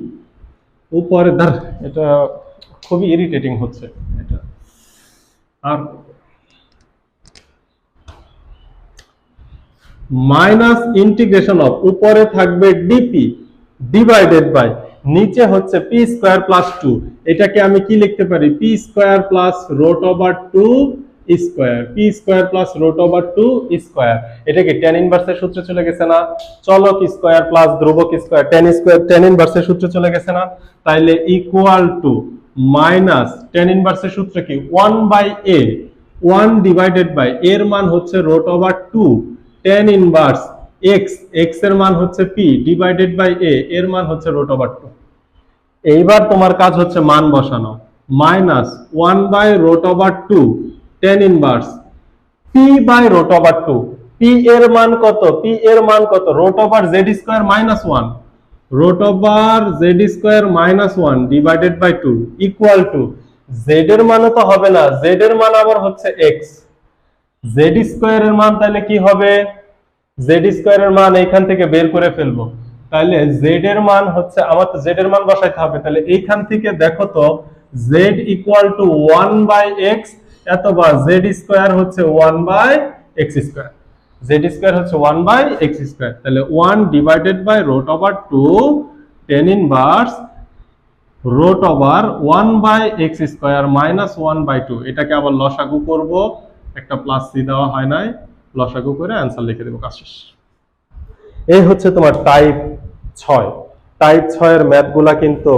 উপরে এটা খুবই ইরিটেটিং হচ্ছে এটা, আর মাইনাস ইন্টিগ্রেশন অফ, উপরে থাকবে ডিপি ডিভাইডেড বাই, নিচে হচ্ছে পি স্কোয়ার প্লাস টু, এটাকে আমি কি লিখতে পারি, p square plus root over two square, p square plus root over two square. এটা কি tan ইনভার্সের সূত্রে চলে গেছে না, চলক স্কোয়ার প্লাস ধ্রুবক স্কোয়ার, tan ইনভার্সের সূত্রে চলে গেছে না, তাইলে ইকুয়াল টু মাইনাস tan ইনভার্সের সূত্র কি 1 বাই a, 1 ডিভাইডেড বাই, এর মান হচ্ছে root over two tan inverse x, x এর মান হচ্ছে p ডিভাইডেড বাই a, এর মান হচ্ছে রুট ওভার টু। এইবার তোমার কাজ হচ্ছে মান বসানো, minus 1 by root over two tan inverse p by root over two, p এর মান কত, p এর মান কত, root over z square minus 1, root over z square minus 1 divided by 2 equal to, z এর মানও তো হবে না, z এর মান আবার হচ্ছে x, z স্কয়ার এর মান তাহলে কি হবে, z স্কয়ার এর মান এইখান থেকে বের করে ফেলবো, তাহলে z এর মান হচ্ছে, আমার তো z এর মান বসাইতে হবে, তাহলে এইখান থেকে দেখো তো z equal to 1 by x, অথবা z স্কয়ার হচ্ছে 1 by x square, z square হচ্ছে 1 বাই x স্কয়ার, তাহলে 1 divided by root over 2 tan inverse root over 1 by x square minus 1 by 2, এটাকে আবার লসাগু করব, একটা প্লাস সি দেওয়া হয় নাই, লসাগু করে অ্যান্সার লিখে দেব, কাজ শেষ। এই হচ্ছে তোমার টাইপ 6। টাইপ 6 এর ম্যাথগুলা কিন্তু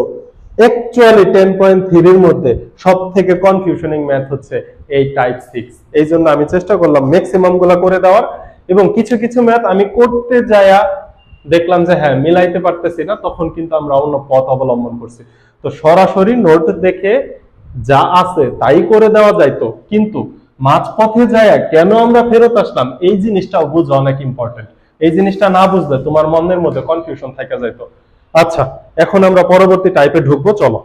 অ্যাকচুয়ালি 10.3 এর মধ্যে সবথেকে কনফিউশনিং ম্যাথ হচ্ছে এই টাইপ 6। এই জন্য আমি চেষ্টা করলাম ম্যাক্সিমাম গুলা করে দেওয়ার, এবং কিছু কিছু ম্যাথ আমি করতে যায়া দেখলাম যে হ্যাঁ মিলাইতে পারতেছি না, তখন কিন্তু আমরা অন্য পথ অবলম্বন করছি। তো সরাসরি নোট দেখে যা আছে তাই করে দেওয়া যাইতো, কিন্তু মাঝপথে যায় কেন আমরা ফেরত আসলাম, এই জিনিসটাও বুঝা অনেক ইম্পর্টেন্ট। এই জিনিসটা না বুঝলে তোমার মনের মধ্যে কনফিউশন থেকে যাইতো। আচ্ছা, এখন আমরা পরবর্তী টাইপে ঢুকবো, চলো।